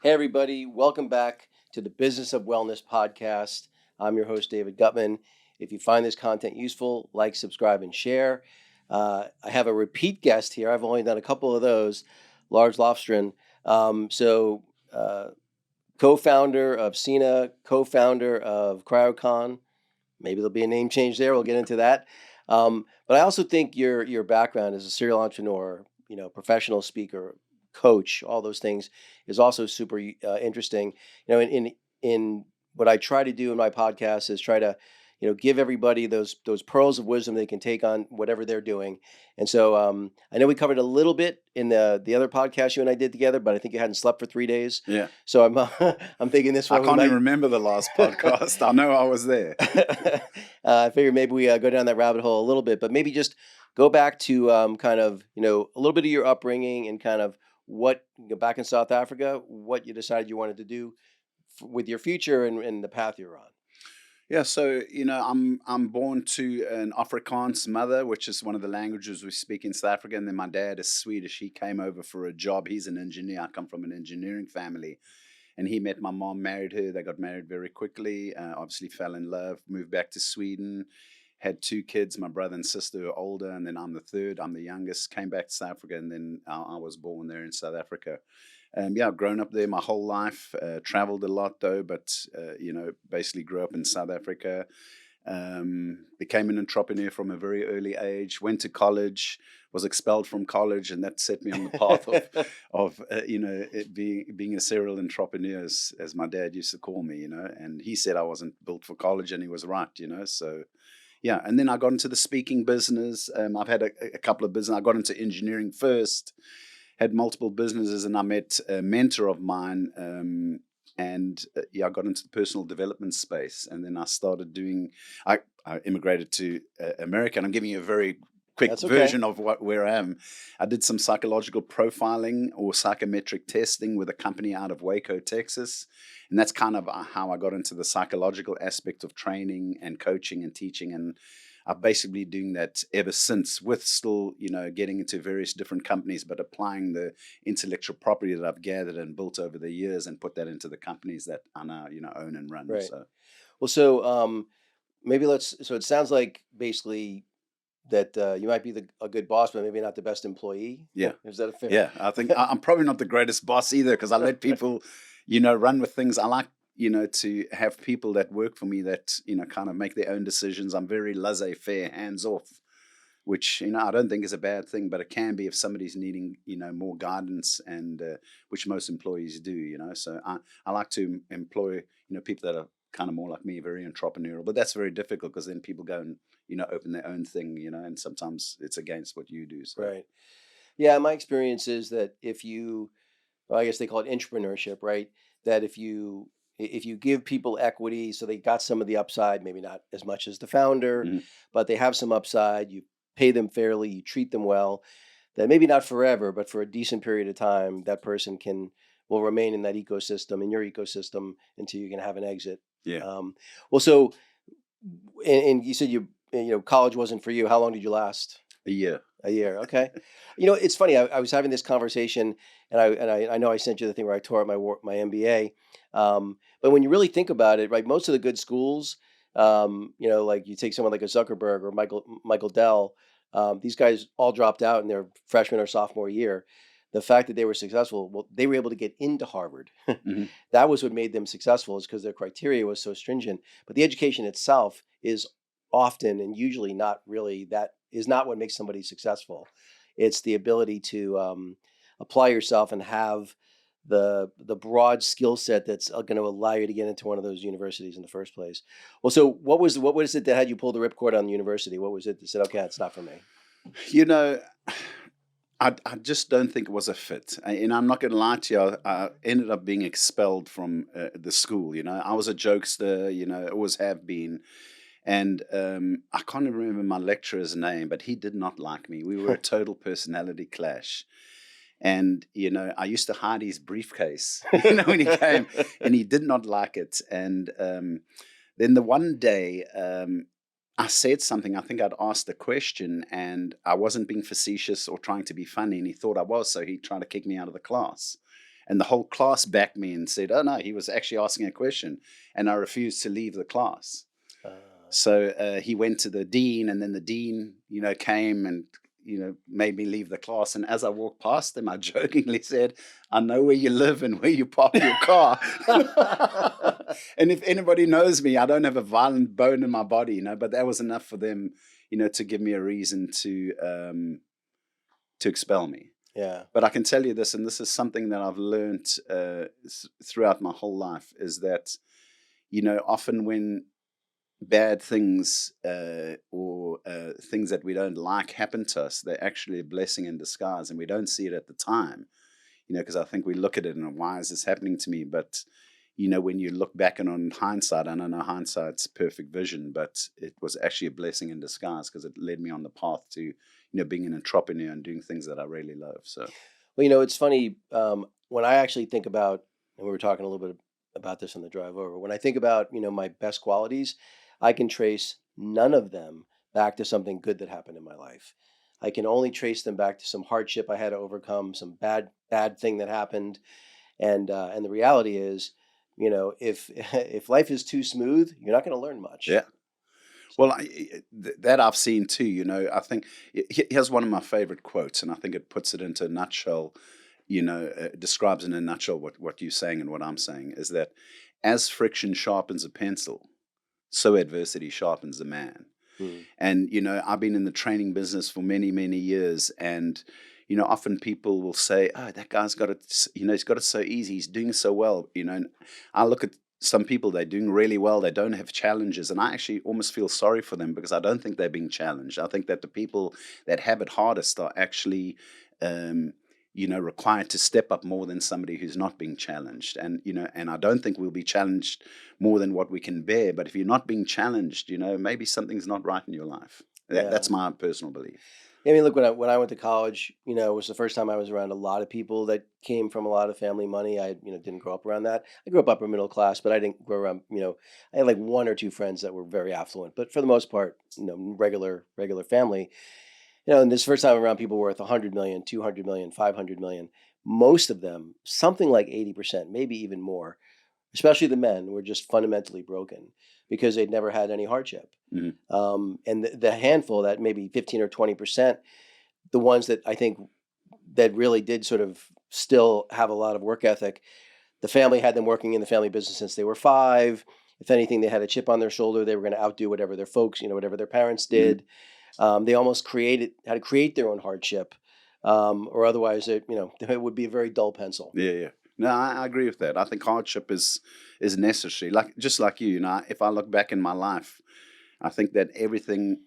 Hey, everybody. Welcome back to the Business of Wellness podcast. I'm your host, David Guttman. If you find this content useful, like, subscribe, and share. I have a repeat guest here. I've only done a couple of those, Lars Lofstrand. So, co-founder of Cena, co-founder of CryCON. Maybe there'll be a name change there. We'll get into that. But I also think your background as a serial entrepreneur, professional speaker, coach, all those things is also super interesting. In what I try to do in my podcast is try to, give everybody those pearls of wisdom they can take on whatever they're doing. And so I know we covered a little bit in the other podcast you and I did together, but I think you hadn't slept for 3 days. Yeah. So I'm I'm thinking this I one can't even remember the last podcast. I know I was there. I figured maybe we go down that rabbit hole a little bit, but maybe just go back to kind of, a little bit of your upbringing and kind of what, back in South Africa, what you decided you wanted to do with your future and the path you're on. Yeah, so I'm born to an Afrikaans mother, which is one of the languages we speak in South Africa, and then my dad is Swedish. He came over for a job. He's an engineer. I come from an engineering family, and he met my mom, married her. They got married very quickly. Obviously, fell in love. Moved back to Sweden. Had 2 kids. My brother and sister are older, and then I'm the third. I'm the youngest. Came back to South Africa, and then I was born there in South Africa. Yeah, I've grown up there my whole life, traveled a lot though, but, basically grew up in South Africa, became an entrepreneur from a very early age, went to college, was expelled from college, and that set me on the path of being a serial entrepreneur, as my dad used to call me, and he said I wasn't built for college, and he was right, so. Yeah, and then I got into the speaking business. I've had a couple of business. I got into engineering first, had multiple businesses, and I met a mentor of mine, I got into the personal development space, and then I started doing. I immigrated to America, and I'm giving you a very quick That's okay. version of where I am. I did some psychological profiling or psychometric testing with a company out of Waco, Texas, and that's kind of how I got into the psychological aspect of training and coaching and teaching, and I'm basically doing that ever since, with still, getting into various different companies, but applying the intellectual property that I've gathered and built over the years and put that into the companies that I now, own and run. Right. So, Well, so maybe so it sounds like basically that you might be a good boss, but maybe not the best employee. yeah. Is that a fair? Yeah. I think I'm probably not the greatest boss either, because I let people, run with things. I like, to have people that work for me that, kind of make their own decisions. I'm very laissez-faire, hands off, which, I don't think is a bad thing, but it can be if somebody's needing, more guidance, and which most employees do, So I like to employ, people that are kind of more like me, very entrepreneurial, but that's very difficult because then people go and, open their own thing, and sometimes it's against what you do. So. Right. Yeah, my experience is that well, I guess they call it entrepreneurship, right? That if you give people equity, so they got some of the upside, maybe not as much as the founder, Mhm. but they have some upside. You pay them fairly, you treat them well. That maybe not forever, but for a decent period of time, that person will remain in that ecosystem, in your ecosystem, until you can have an exit. Yeah. Well, so and you said college wasn't for you. How long did you last? A year. A year, okay. It's funny. I was having this conversation, and I know I sent you the thing where I tore up my MBA. But when you really think about it, right, most of the good schools, like you take someone like a Zuckerberg or Michael Dell, these guys all dropped out in their freshman or sophomore year. The fact that they were successful, well, they were able to get into Harvard. Hmm. That was what made them successful, is because their criteria was so stringent. But the education itself is often and usually not really that is not what makes somebody successful. It's the ability to apply yourself and have the broad skill set that's going to allow you to get into one of those universities in the first place. Well, so what was it that had you pull the ripcord on the university? What was it that said, okay, it's not for me? You know, I just don't think it was a fit. And I'm not going to lie to you, I ended up being expelled from the school. I was a jokester, always have been. And I can't even remember my lecturer's name, but he did not like me. We were a total personality clash. And, I used to hide his briefcase, when he came, and he did not like it. And then the one day, I said something. I think I'd asked a question, and I wasn't being facetious or trying to be funny, and he thought I was, so he tried to kick me out of the class. And the whole class backed me and said, oh, no, he was actually asking a question. And I refused to leave the class. So he went to the dean, and then the dean, came and, made me leave the class. And as I walked past him, I jokingly said, I know where you live and where you park your car. And if anybody knows me, I don't have a violent bone in my body, but that was enough for them, to give me a reason to expel me. Yeah. But I can tell you this, and this is something that I've learned throughout my whole life, is that, often when bad things or things that we don't like happen to us, they're actually a blessing in disguise, and we don't see it at the time, because I think we look at it and why is this happening to me? But when you look back and on hindsight, I don't know hindsight's perfect vision, but it was actually a blessing in disguise because it led me on the path to being an entrepreneur and doing things that I really love. So, well, it's funny when I actually think about, and we were talking a little bit about this on the drive over. When I think about my best qualities, I can trace none of them back to something good that happened in my life. I can only trace them back to some hardship I had to overcome, some bad thing that happened, and the reality is, if life is too smooth, you're not going to learn much. Yeah. Well, that I've seen too. I think here's one of my favorite quotes, and I think it puts it into a nutshell. Describes in a nutshell what you're saying and what I'm saying, is that as friction sharpens a pencil, so adversity sharpens a man. And, I've been in the training business for many, many years. And, often people will say, oh, that guy's got it, he's got it so easy. He's doing so well, and I look at some people, they're doing really well. They don't have challenges. And I actually almost feel sorry for them because I don't think they're being challenged. I think that the people that have it hardest are actually, required to step up more than somebody who's not being challenged. And, and I don't think we'll be challenged more than what we can bear. But if you're not being challenged, maybe something's not right in your life. That's my personal belief. I mean, look, when I went to college, it was the first time I was around a lot of people that came from a lot of family money. I, didn't grow up around that. I grew up upper middle class, but I didn't grow around, I had like one or two friends that were very affluent, but for the most part, regular family. And this first time around, people worth 100 million, 200 million, 500 million. Most of them, something like 80%, maybe even more, especially the men, were just fundamentally broken because they'd never had any hardship. Mm-hmm. And the handful, that maybe 15 or 20%, the ones that I think that really did sort of still have a lot of work ethic, the family had them working in the family business since they were 5. If anything, they had a chip on their shoulder. They were going to outdo whatever their folks, whatever their parents did. Mm-hmm. They almost had to create their own hardship, or otherwise, it would be a very dull pencil. Yeah. No, I agree with that. I think hardship is necessary. Just like you, if I look back in my life, I think that everything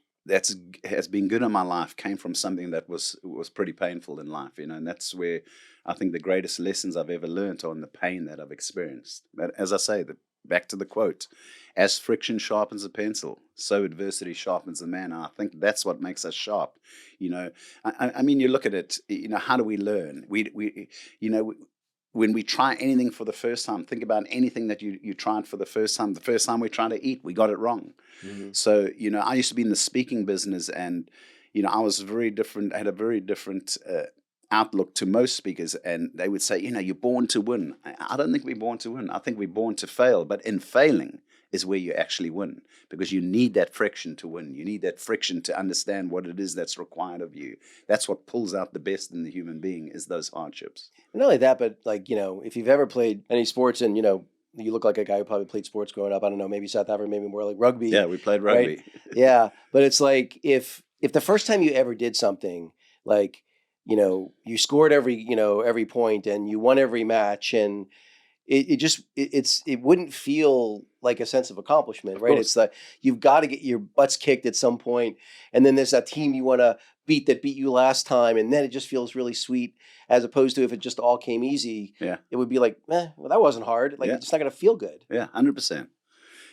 has been good in my life came from something that was pretty painful in life, and that's where I think the greatest lessons I've ever learned are in the pain that I've experienced. But as I say, back to the quote, as friction sharpens a pencil, so adversity sharpens a man. And I think that's what makes us sharp. I mean, you look at it, how do we learn? When we try anything for the first time, think about anything that you tried for the first time. The first time we tried to eat, we got it wrong. Mm-hmm. So, I used to be in the speaking business, and, I was very different. I had a very different outlook to most speakers, and they would say, you're born to win. I don't think we're born to win. I think we're born to fail. But in failing is where you actually win, because you need that friction to win. You need that friction to understand what it is that's required of you. That's what pulls out the best in the human being, is those hardships. Not only that, but if you've ever played any sports, and you look like a guy who probably played sports growing up. I don't know, maybe South Africa, maybe more like rugby. Yeah, we played rugby. Right? Yeah, but it's like if the first time you ever did something, like you scored every point and you won every match, and it wouldn't feel like a sense of accomplishment, right? It's like you've got to get your butts kicked at some point, and then there's that team you want to beat that beat you last time, and then it just feels really sweet, as opposed to if it just all came easy. Yeah, it would be like, well, that wasn't hard. Like, it's not going to feel good. Yeah, 100%.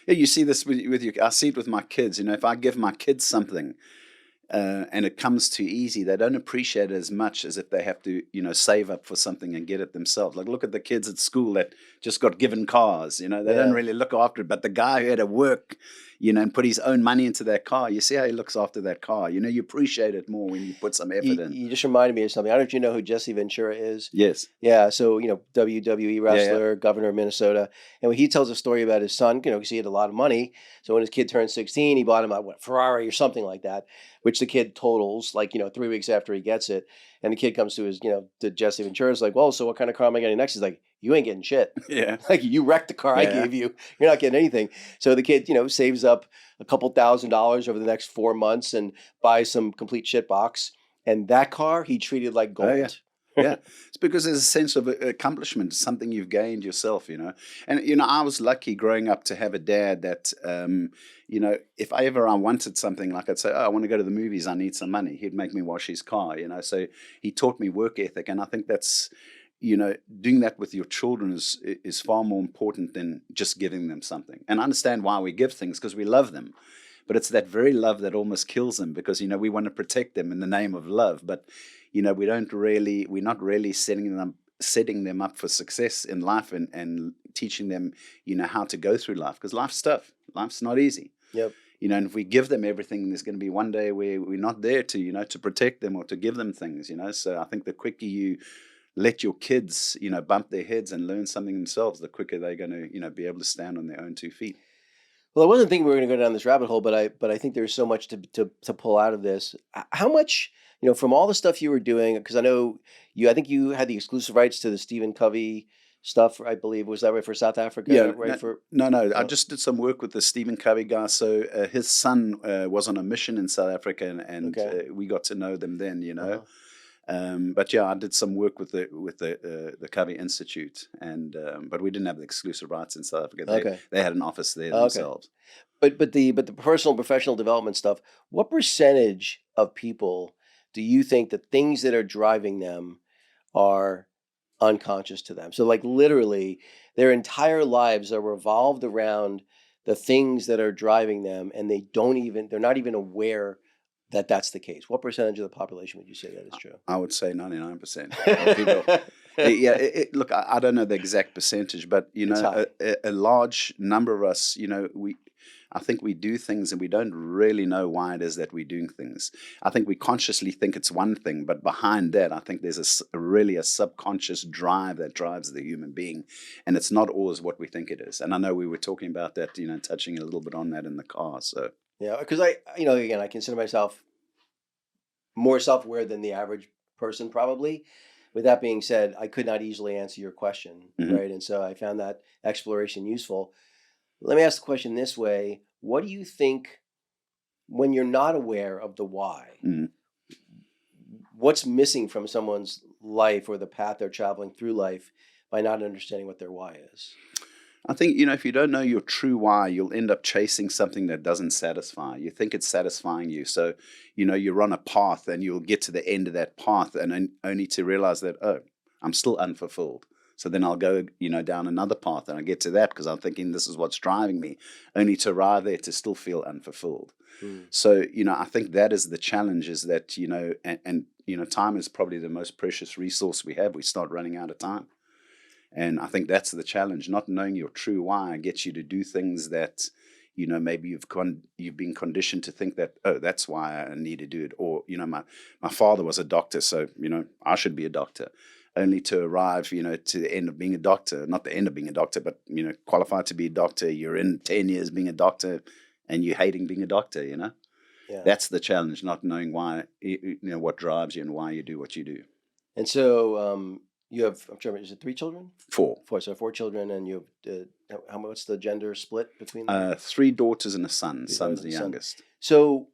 Yeah, you see this with you. I see it with my kids. If I give my kids something, and it comes too easy, they don't appreciate it as much as if they have to, save up for something and get it themselves. Like, look at the kids at school that just got given cars, they don't really look after it. But the guy who had to work, and put his own money into that car. You see how he looks after that car. You appreciate it more when you put some effort in. You just reminded me of something. I don't know if you know who Jesse Ventura is. Yes. Yeah. So, WWE wrestler, governor of Minnesota. And when he tells a story about his son, because he had a lot of money. So when his kid turned 16, he bought him a Ferrari or something like that, which the kid totals 3 weeks after he gets it. And the kid comes to his, to Jesse Ventura's like, well, so what kind of car am I getting next? He's like, you ain't getting shit. Yeah. Like, you wrecked the car I gave you. You're not getting anything. So the kid, saves up a couple $1,000s over the next 4 months and buys some complete shit box. And that car he treated like gold. Oh, yeah. Yeah, it's because there's a sense of accomplishment, something you've gained yourself, And, I was lucky growing up to have a dad that, if I wanted something, like I'd say, oh, I want to go to the movies, I need some money. He'd make me wash his car, So he taught me work ethic. And I think that's, doing that with your children is far more important than just giving them something. And I understand why we give things, because we love them. But it's that very love that almost kills them, because, we want to protect them in the name of love. But, we're not really setting them up for success in life and teaching them, how to go through life. Because life's tough. Life's not easy. Yep. And if we give them everything, there's going to be one day where we're not there to, to protect them or to give them things, So I think the quicker you let your kids, bump their heads and learn something themselves, the quicker they're going to, be able to stand on their own 2 feet. Well, I wasn't thinking we were going to go down this rabbit hole, but I think there's so much to pull out of this. How much, from all the stuff you were doing, because I know I think you had the exclusive rights to the Stephen Covey stuff, I believe. Was that right for South Africa? Yeah, right. No. I just did some work with the Stephen Covey guy. So his son was on a mission in South Africa, and we got to know them then, Uh-huh. But yeah, I did some work with the Covey Institute, and but we didn't have the exclusive rights in South Africa. They had an office there themselves. But the personal professional development stuff, what percentage of people do you think the things that are driving them are unconscious to them? So literally their entire lives are revolved around the things that are driving them, and they're not even aware that that's the case. What percentage of the population would you say that is true? I would say 99% of people. Look, I don't know the exact percentage, but a large number of us, I think we do things and we don't really know why it is that we're doing things. I think we consciously think it's one thing, but behind that, I think there's really a subconscious drive that drives the human being, and it's not always what we think it is. And I know we were talking about that, touching a little bit on that in the car. So yeah, because again, I consider myself more self-aware than the average person, probably. With that being said, I could not easily answer your question, right? And so I found that exploration useful. Let me ask the question this way. What do you think, when you're not aware of the why, what's missing from someone's life or the path they're traveling through life by not understanding what their why is? I think, if you don't know your true why, you'll end up chasing something that doesn't satisfy. You think it's satisfying you. So, you're on a path and you'll get to the end of that path and only to realize that, oh, I'm still unfulfilled. So then I'll go, down another path and I get to that because I'm thinking this is what's driving me, only to arrive there to still feel unfulfilled. So, I think that is the challenge, is that, and time is probably the most precious resource we have. We start running out of time. And I think that's the challenge. Not knowing your true why gets you to do things that, maybe you've been conditioned to think that, oh, that's why I need to do it. Or, my father was a doctor, so, I should be a doctor. Only to arrive, to the end of being a doctor, not the end of being a doctor, but, qualified to be a doctor. You're in 10 years being a doctor and you're hating being a doctor, Yeah. That's the challenge, not knowing why, what drives you and why you do what you do. And so you have, I'm sure, is it 3 children? 4. 4, so 4 children, and you have, what's the gender split between them? 3 daughters and a son. Son's the youngest. So,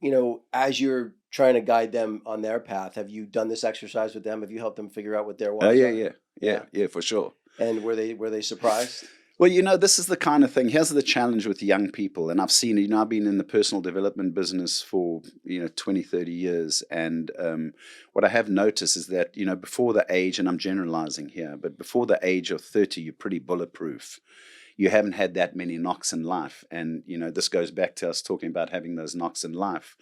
as you're trying to guide them on their path, have you done this exercise with them? Have you helped them figure out what their why are? Yeah, for sure. And were they surprised? Well, this is the kind of thing. Here's the challenge with young people. And I've seen, I've been in the personal development business for, 20, 30 years. And what I have noticed is that, before the age, and I'm generalizing here, but before the age of 30, you're pretty bulletproof. You haven't had that many knocks in life. And, this goes back to us talking about having those knocks in life.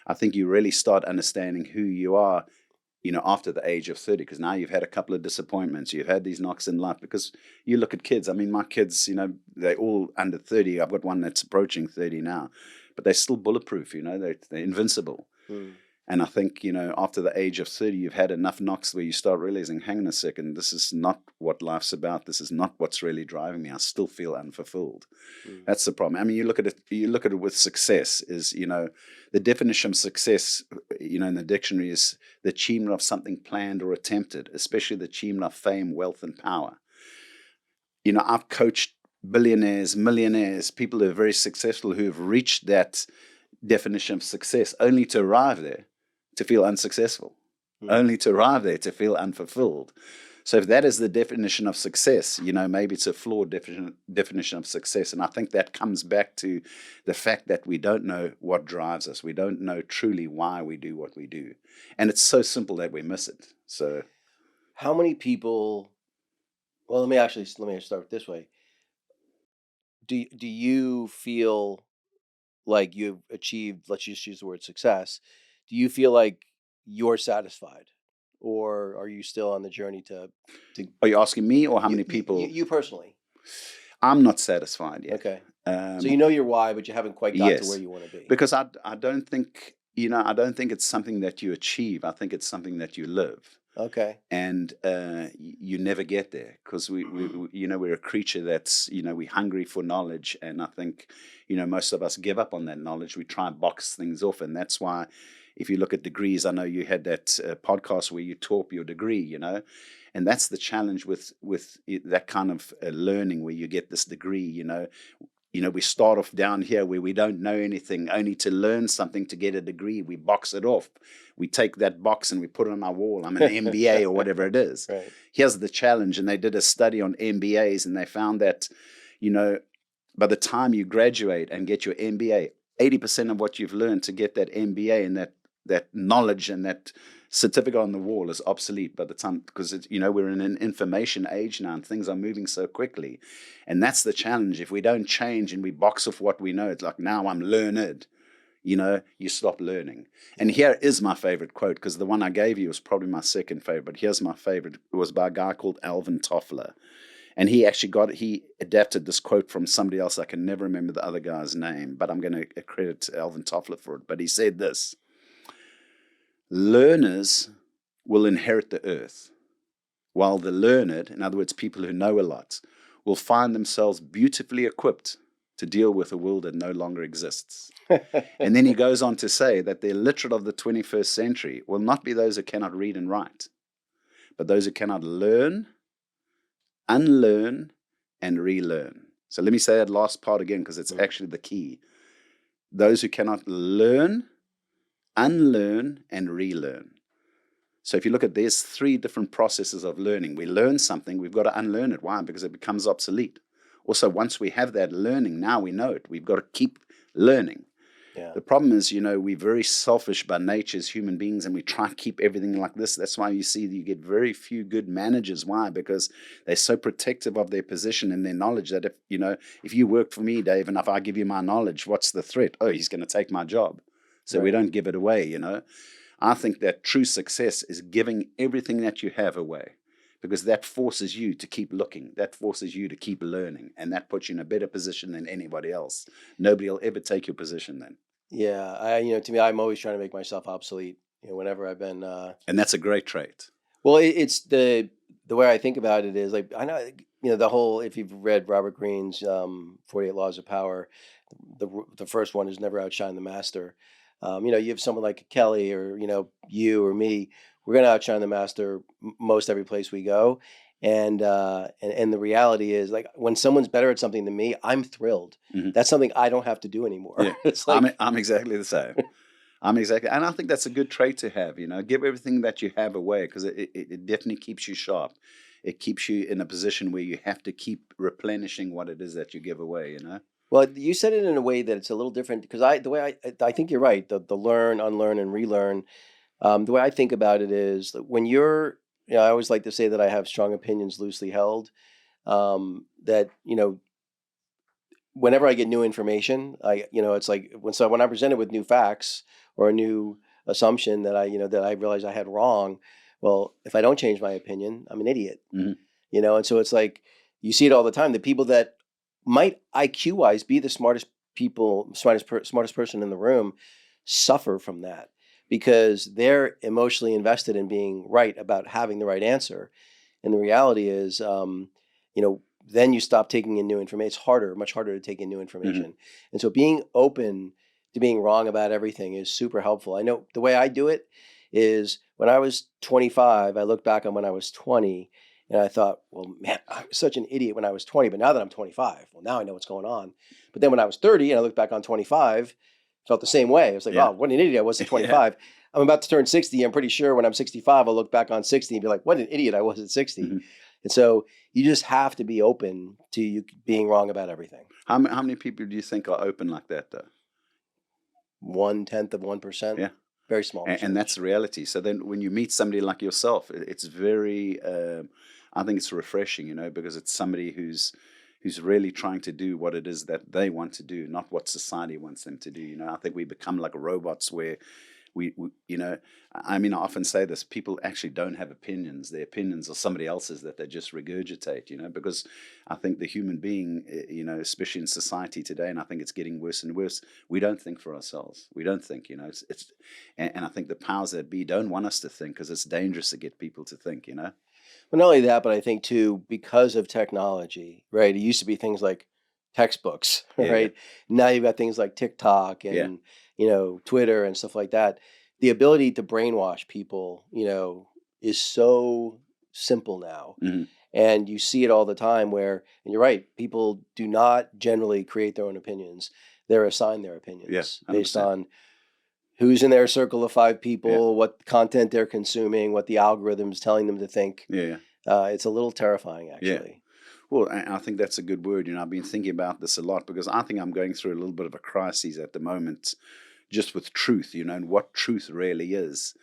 I think you really start understanding who you are after the age of 30, because now you've had a couple of disappointments, you've had these knocks in life. Because you look at kids, I mean, my kids, they're all under 30. I've got one that's approaching 30 now, but they're still bulletproof, they're invincible. And I think, after the age of 30, you've had enough knocks where you start realizing, hang on a second, this is not what life's about. This is not what's really driving me. I still feel unfulfilled. That's the problem. I mean, you look at it with success is, the definition of success, in the dictionary is the achievement of something planned or attempted, especially the achievement of fame, wealth, and power. I've coached billionaires, millionaires, people who are very successful, who have reached that definition of success only to arrive there to feel unsuccessful, only to arrive there to feel unfulfilled. So if that is the definition of success, maybe it's a flawed definition of success. And I think that comes back to the fact that we don't know what drives us. We don't know truly why we do what we do. And it's so simple that we miss it. So how many people, well, let me start this way. Do you feel like you've achieved, let's just use the word success, do you feel like you're satisfied, or are you still on the journey to Are you asking me, or how many people? You personally. I'm not satisfied yet. Okay. So you know your why, but you haven't quite got to where you want to be. Because I don't think, I don't think it's something that you achieve. I think it's something that you live. Okay. And you never get there, because we're a creature that's, we're hungry for knowledge. And I think, most of us give up on that knowledge. We try and box things off. And that's why, if you look at degrees, I know you had that podcast where you taught your degree, and that's the challenge with that kind of learning, where you get this degree, we start off down here where we don't know anything, only to learn something to get a degree. We box it off. We take that box and we put it on our wall. I'm an MBA or whatever it is. Right. Here's the challenge. And they did a study on MBAs, and they found that, by the time you graduate and get your MBA, 80% of what you've learned to get that MBA and that knowledge and that certificate on the wall is obsolete by the time, because we're in an information age now and things are moving so quickly. And that's the challenge. If we don't change and we box off what we know, it's like, now I'm learned, you stop learning. And here is my favorite quote, because the one I gave you was probably my second favorite, but here's my favorite. It was by a guy called Alvin Toffler. And he adapted this quote from somebody else. I can never remember the other guy's name, but I'm going to credit Alvin Toffler for it. But he said this: learners will inherit the earth, while the learned, in other words, people who know a lot, will find themselves beautifully equipped to deal with a world that no longer exists. And then he goes on to say that the illiterate of the 21st century will not be those who cannot read and write, but those who cannot learn, unlearn, and relearn. So let me say that last part again, because it's actually the key. Those who cannot learn, unlearn, and relearn. So if you look at, there's 3 different processes of learning. We learn something, we've got to unlearn it. Why? Because it becomes obsolete. Also, once we have that learning, now we know it. We've got to keep learning. Yeah. The problem is, we're very selfish by nature as human beings, and we try to keep everything like this. That's why you get very few good managers. Why? Because they're so protective of their position and their knowledge that if you work for me, Dave, and if I give you my knowledge, what's the threat? Oh, he's going to take my job. So we don't give it away, I think that true success is giving everything that you have away, because that forces you to keep looking. That forces you to keep learning. And that puts you in a better position than anybody else. Nobody will ever take your position then. Yeah. To me, I'm always trying to make myself obsolete, whenever I've been. And that's a great trait. Well, it's the way I think about it is, like, I know, the whole, if you've read Robert Greene's 48 Laws of Power, the first one is never outshine the master. You have someone like Kelly, or, you or me, we're going to outshine the master most every place we go. And the reality is, like, when someone's better at something than me, I'm thrilled. Mm-hmm. That's something I don't have to do anymore. Yeah. It's like, I'm exactly the same. And I think that's a good trait to have, give everything that you have away, because it definitely keeps you sharp. It keeps you in a position where you have to keep replenishing what it is that you give away, Well, you said it in a way that it's a little different, because I think you're right. The learn, unlearn, and relearn. The way I think about it is that when you're, I always like to say that I have strong opinions loosely held. That whenever I get new information, it's like when I'm presented with new facts or a new assumption that I realized I had wrong. Well, if I don't change my opinion, I'm an idiot. Mhm. And so it's like you see it all the time. The people that might IQ wise be the smartest person in the room suffer from that because they're emotionally invested in being right about having the right answer. And the reality is, then you stop taking in new information. It's much harder to take in new information. And so being open to being wrong about everything is super helpful. I know the way I do it is when I was 25, I look back on when I was 20 and I thought, well, man, I was such an idiot when I was 20, but now that I'm 25, well, now I know what's going on. But then when I was 30 and I look back on 25, felt the same way. I was like, Yeah. oh, what an idiot I was at 25. I'm about to turn 60. I'm pretty sure when I'm 65, I'll look back on 60 and be like, what an idiot I was at 60. And so you just have to be open to you being wrong about everything. How many people do you think are open like that, though? 0.1%. Yeah. Very small. And that's the reality. So then when you meet somebody like yourself, it's very, I think it's refreshing, because it's somebody who's really trying to do what it is that they want to do, not what society wants them to do. I think we become like robots where we I often say this, people actually don't have opinions. Their opinions are somebody else's that they just regurgitate, because I think the human being, especially in society today, and I think it's getting worse and worse, we don't think for ourselves. We don't think, and I think the powers that be don't want us to think because it's dangerous to get people to think, Well, not only that, but I think too, because of technology, right? It used to be things like textbooks, right? Now you've got things like TikTok and, Twitter and stuff like that. The ability to brainwash people, is so simple now. And you see it all the time where, and you're right, people do not generally create their own opinions. They're assigned their opinions based on who's in their circle of 5 people, what content they're consuming, what the algorithm's telling them to think. It's a little terrifying, actually. Well, I think that's a good word. I've been thinking about this a lot because I think I'm going through a little bit of a crisis at the moment, just with truth, and what truth really is.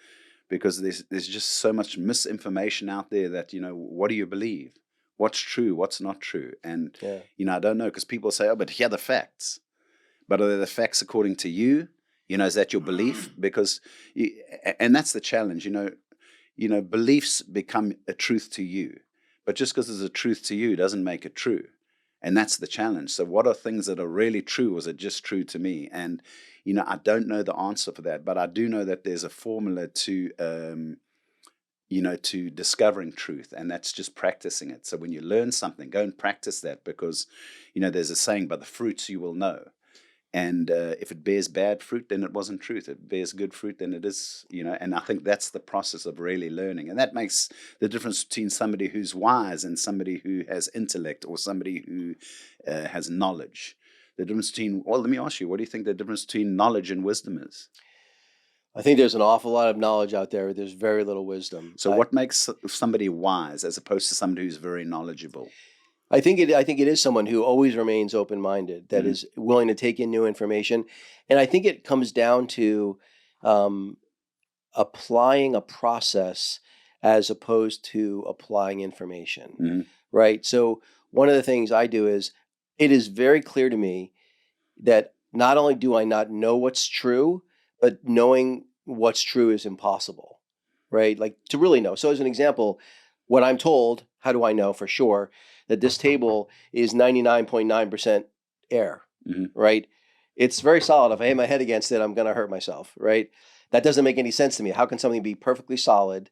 Because there's just so much misinformation out there that, what do you believe? What's true? What's not true? And, I don't know, because people say, oh, but here are the facts. But are they the facts according to you? Is that your belief? Because, and that's the challenge, beliefs become a truth to you. But just because it's a truth to you doesn't make it true. And that's the challenge. So what are things that are really true? Or is it just true to me? And, I don't know the answer for that, but I do know that there's a formula to, to discovering truth, and that's just practicing it. So when you learn something, go and practice that because, there's a saying, by the fruits you will know. And if it bears bad fruit, then it wasn't truth. If it bears good fruit, then it is, and I think that's the process of really learning. And that makes the difference between somebody who's wise and somebody who has intellect or somebody who has knowledge. The difference between, well, let me ask you, what do you think the difference between knowledge and wisdom is? I think there's an awful lot of knowledge out there. There's very little wisdom. So what makes somebody wise as opposed to somebody who's very knowledgeable? I think it is someone who always remains open-minded, that is willing to take in new information. And I think it comes down to applying a process as opposed to applying information, right? So one of the things I do is, it is very clear to me that not only do I not know what's true, but knowing what's true is impossible, right? Like to really know. So as an example, what I'm told, how do I know for sure that this table is 99.9% air, right? It's very solid. If I hit my head against it, I'm going to hurt myself, right? That doesn't make any sense to me. How can something be perfectly solid,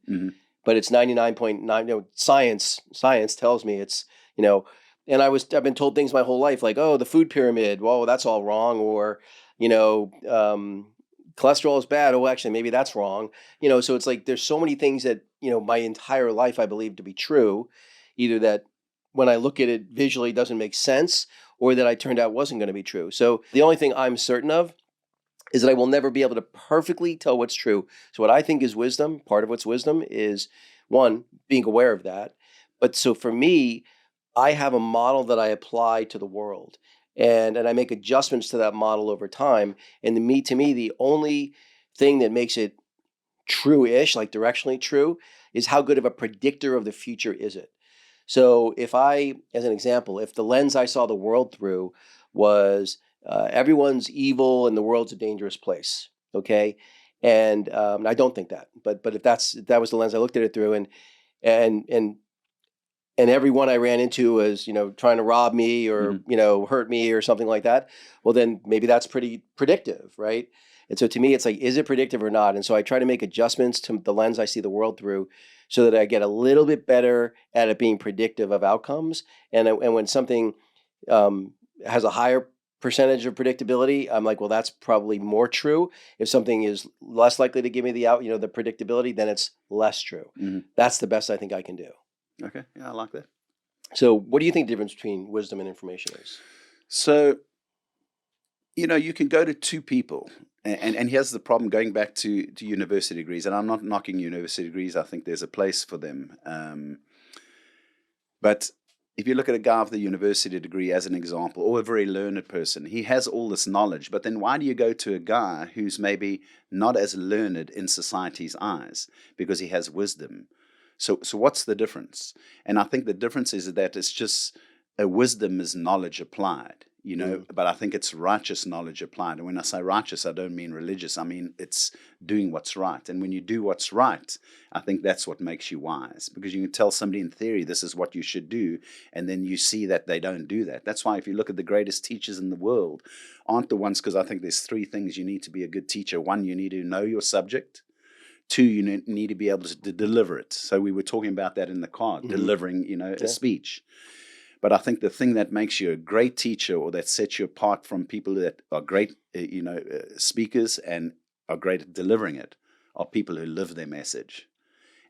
but it's 99.9? Science tells me it's, and I've been told things my whole life, like, oh, the food pyramid, whoa, that's all wrong. Or, cholesterol is bad. Oh, actually, maybe that's wrong. So it's like, there's so many things that, my entire life I believe to be true, either that when I look at it visually it doesn't make sense, or that I turned out wasn't going to be true. So the only thing I'm certain of is that I will never be able to perfectly tell what's true. So what I think is wisdom, part of what's wisdom is, one, being aware of that. But so for me, I have a model that I apply to the world, and I make adjustments to that model over time. And to me, the only thing that makes it true-ish, like directionally true, is how good of a predictor of the future is it. So if as an example, if the lens I saw the world through was everyone's evil and the world's a dangerous place, okay? And I don't think that. But if that was the lens I looked at it through, and everyone I ran into was, trying to rob me or, hurt me or something like that, well, then maybe that's pretty predictive, right? And so to me, it's like, is it predictive or not? And so I try to make adjustments to the lens I see the world through so that I get a little bit better at it being predictive of outcomes. And when something has a higher percentage of predictability, I'm like, well, that's probably more true. If something is less likely to give me the the predictability, then it's less true. Mm-hmm. That's the best I think I can do. Okay. Yeah, I like that. So what do you think the difference between wisdom and information is? So, you can go to two people, and here's the problem, going back to university degrees, and I'm not knocking university degrees. I think there's a place for them. But if you look at a guy with a university degree as an example, or a very learned person, he has all this knowledge, but then why do you go to a guy who's maybe not as learned in society's eyes? Because he has wisdom. So what's the difference? And I think the difference is that it's just a wisdom is knowledge applied, but I think it's righteous knowledge applied. And when I say righteous, I don't mean religious. I mean, it's doing what's right. And when you do what's right, I think that's what makes you wise, because you can tell somebody in theory, this is what you should do. And then you see that they don't do that. That's why if you look at the greatest teachers in the world, aren't the ones, because I think there's three things you need to be a good teacher. One, you need to know your subject. Two, you need to be able to deliver it. So we were talking about that in the car, delivering, a speech. But I think the thing that makes you a great teacher, or that sets you apart from people that are great, speakers and are great at delivering it, are people who live their message.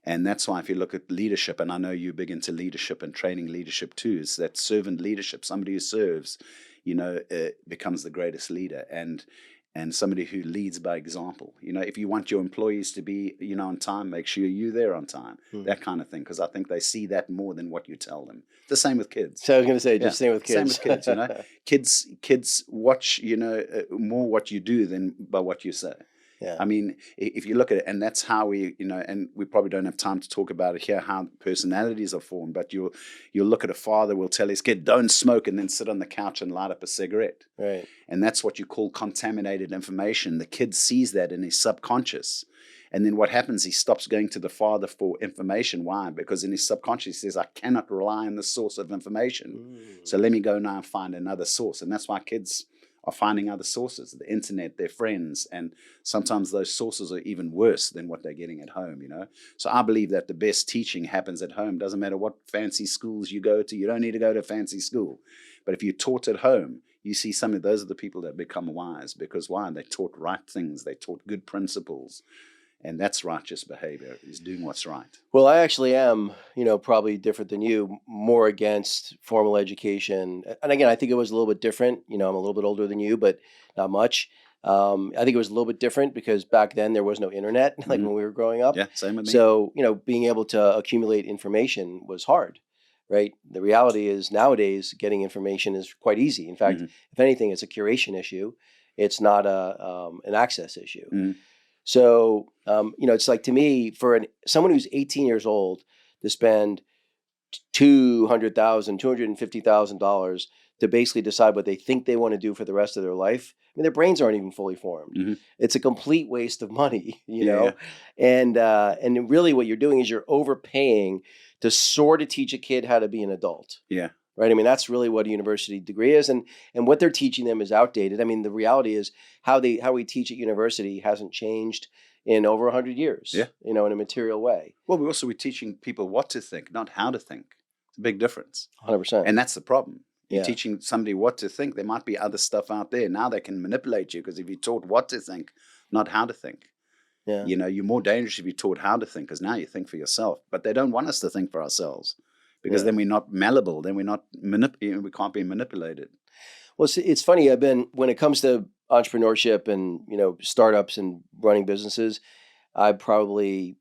And that's why if you look at leadership, and I know you're big into leadership and training leadership too, is that servant leadership. Somebody who serves, becomes the greatest leader. And somebody who leads by example. If you want your employees to be, on time, make sure you're there on time. That kind of thing, because I think they see that more than what you tell them. The same with kids. So I was going to say, just same with kids. Same with kids, kids watch, more what you do than by what you say. Yeah. I mean, if you look at it, and that's how we, and we probably don't have time to talk about it here, how personalities are formed, but you'll look at a father will tell his kid, don't smoke, and then sit on the couch and light up a cigarette. Right. And that's what you call contaminated information. The kid sees that in his subconscious. And then what happens, he stops going to the father for information. Why? Because in his subconscious, he says, I cannot rely on the source of information. So let me go now and find another source. And that's why kids are finding other sources, the internet, their friends, and sometimes those sources are even worse than what they're getting at home, So I believe that the best teaching happens at home. Doesn't matter what fancy schools you go to. You don't need to go to a fancy school. But if you're taught at home, you see some of those are the people that become wise. Because why? They taught right things. They taught good principles. And that's righteous behavior, is doing what's right. Well, I actually am, probably different than you, more against formal education. And again, I think it was a little bit different. I'm a little bit older than you, but not much. I think it was a little bit different because back then there was no internet, like when we were growing up. Yeah, same with me. So, being able to accumulate information was hard, right? The reality is nowadays getting information is quite easy. In fact, if anything, it's a curation issue. It's not an access issue. So, it's like, to me, for someone who's 18 years old to spend $200,000, $250,000 to basically decide what they think they want to do for the rest of their life. I mean, their brains aren't even fully formed. It's a complete waste of money, know? And really what you're doing is you're overpaying to sort of teach a kid how to be an adult. Yeah. Right. I mean, that's really what a university degree is. And what they're teaching them is outdated. I mean, the reality is how we teach at university hasn't changed in over 100 years, in a material way. Well, we're teaching people what to think, not how to think. It's a big difference. 100%. And that's the problem. You're teaching somebody what to think. There might be other stuff out there. Now they can manipulate you, because if you're taught what to think, not how to think. Yeah. You're more dangerous if you're taught how to think, because now you think for yourself. But they don't want us to think for ourselves. Because then we're not malleable, then we can't be manipulated. Well, it's funny. When it comes to entrepreneurship and, startups and running businesses, I probably,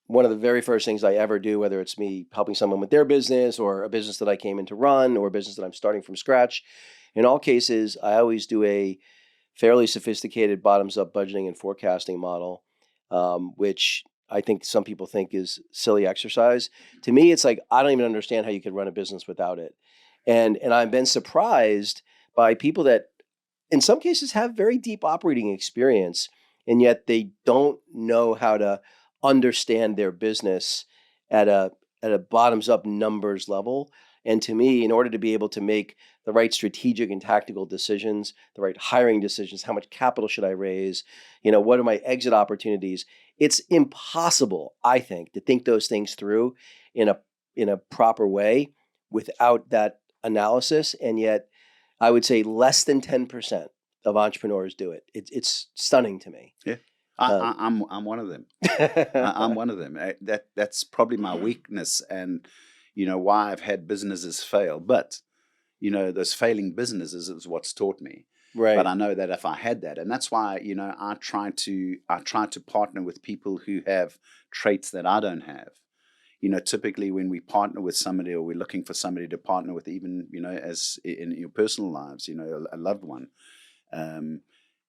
one of the very first things I ever do, whether it's me helping someone with their business or a business that I came in to run or a business that I'm starting from scratch, in all cases, I always do a fairly sophisticated bottoms-up budgeting and forecasting model, which I think some people think is silly exercise. To me, it's like, I don't even understand how you could run a business without it. And I've been surprised by people that in some cases have very deep operating experience and yet they don't know how to understand their business at a bottoms up numbers level. And to me, in order to be able to make the right strategic and tactical decisions, the right hiring decisions, how much capital should I raise, what are my exit opportunities? It's impossible, I think, to think those things through in a proper way without that analysis. And yet, I would say less than 10% of entrepreneurs do it. It's stunning to me. Yeah. Um, I'm one of them. I'm one of them. That's probably my weakness, and why I've had businesses fail. But those failing businesses is what's taught me. right. But I know that if I had that, and that's why I try to partner with people who have traits that I don't have. Typically when we partner with somebody, or we're looking for somebody to partner with, even as in your personal lives, a loved one.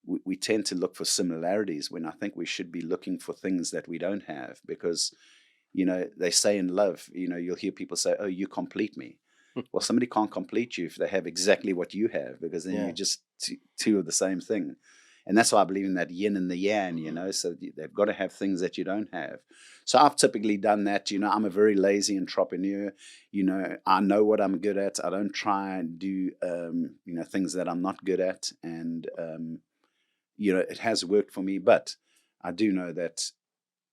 We tend to look for similarities when I think we should be looking for things that we don't have, because they say in love, you'll hear people say, oh, you complete me. Well, somebody can't complete you if they have exactly what you have, because then you're just two of the same thing. And that's why I believe in that yin and the yang, so they've got to have things that you don't have. So I've typically done that. I'm a very lazy entrepreneur. I know what I'm good at. I don't try and do, things that I'm not good at. And, it has worked for me, but I do know that,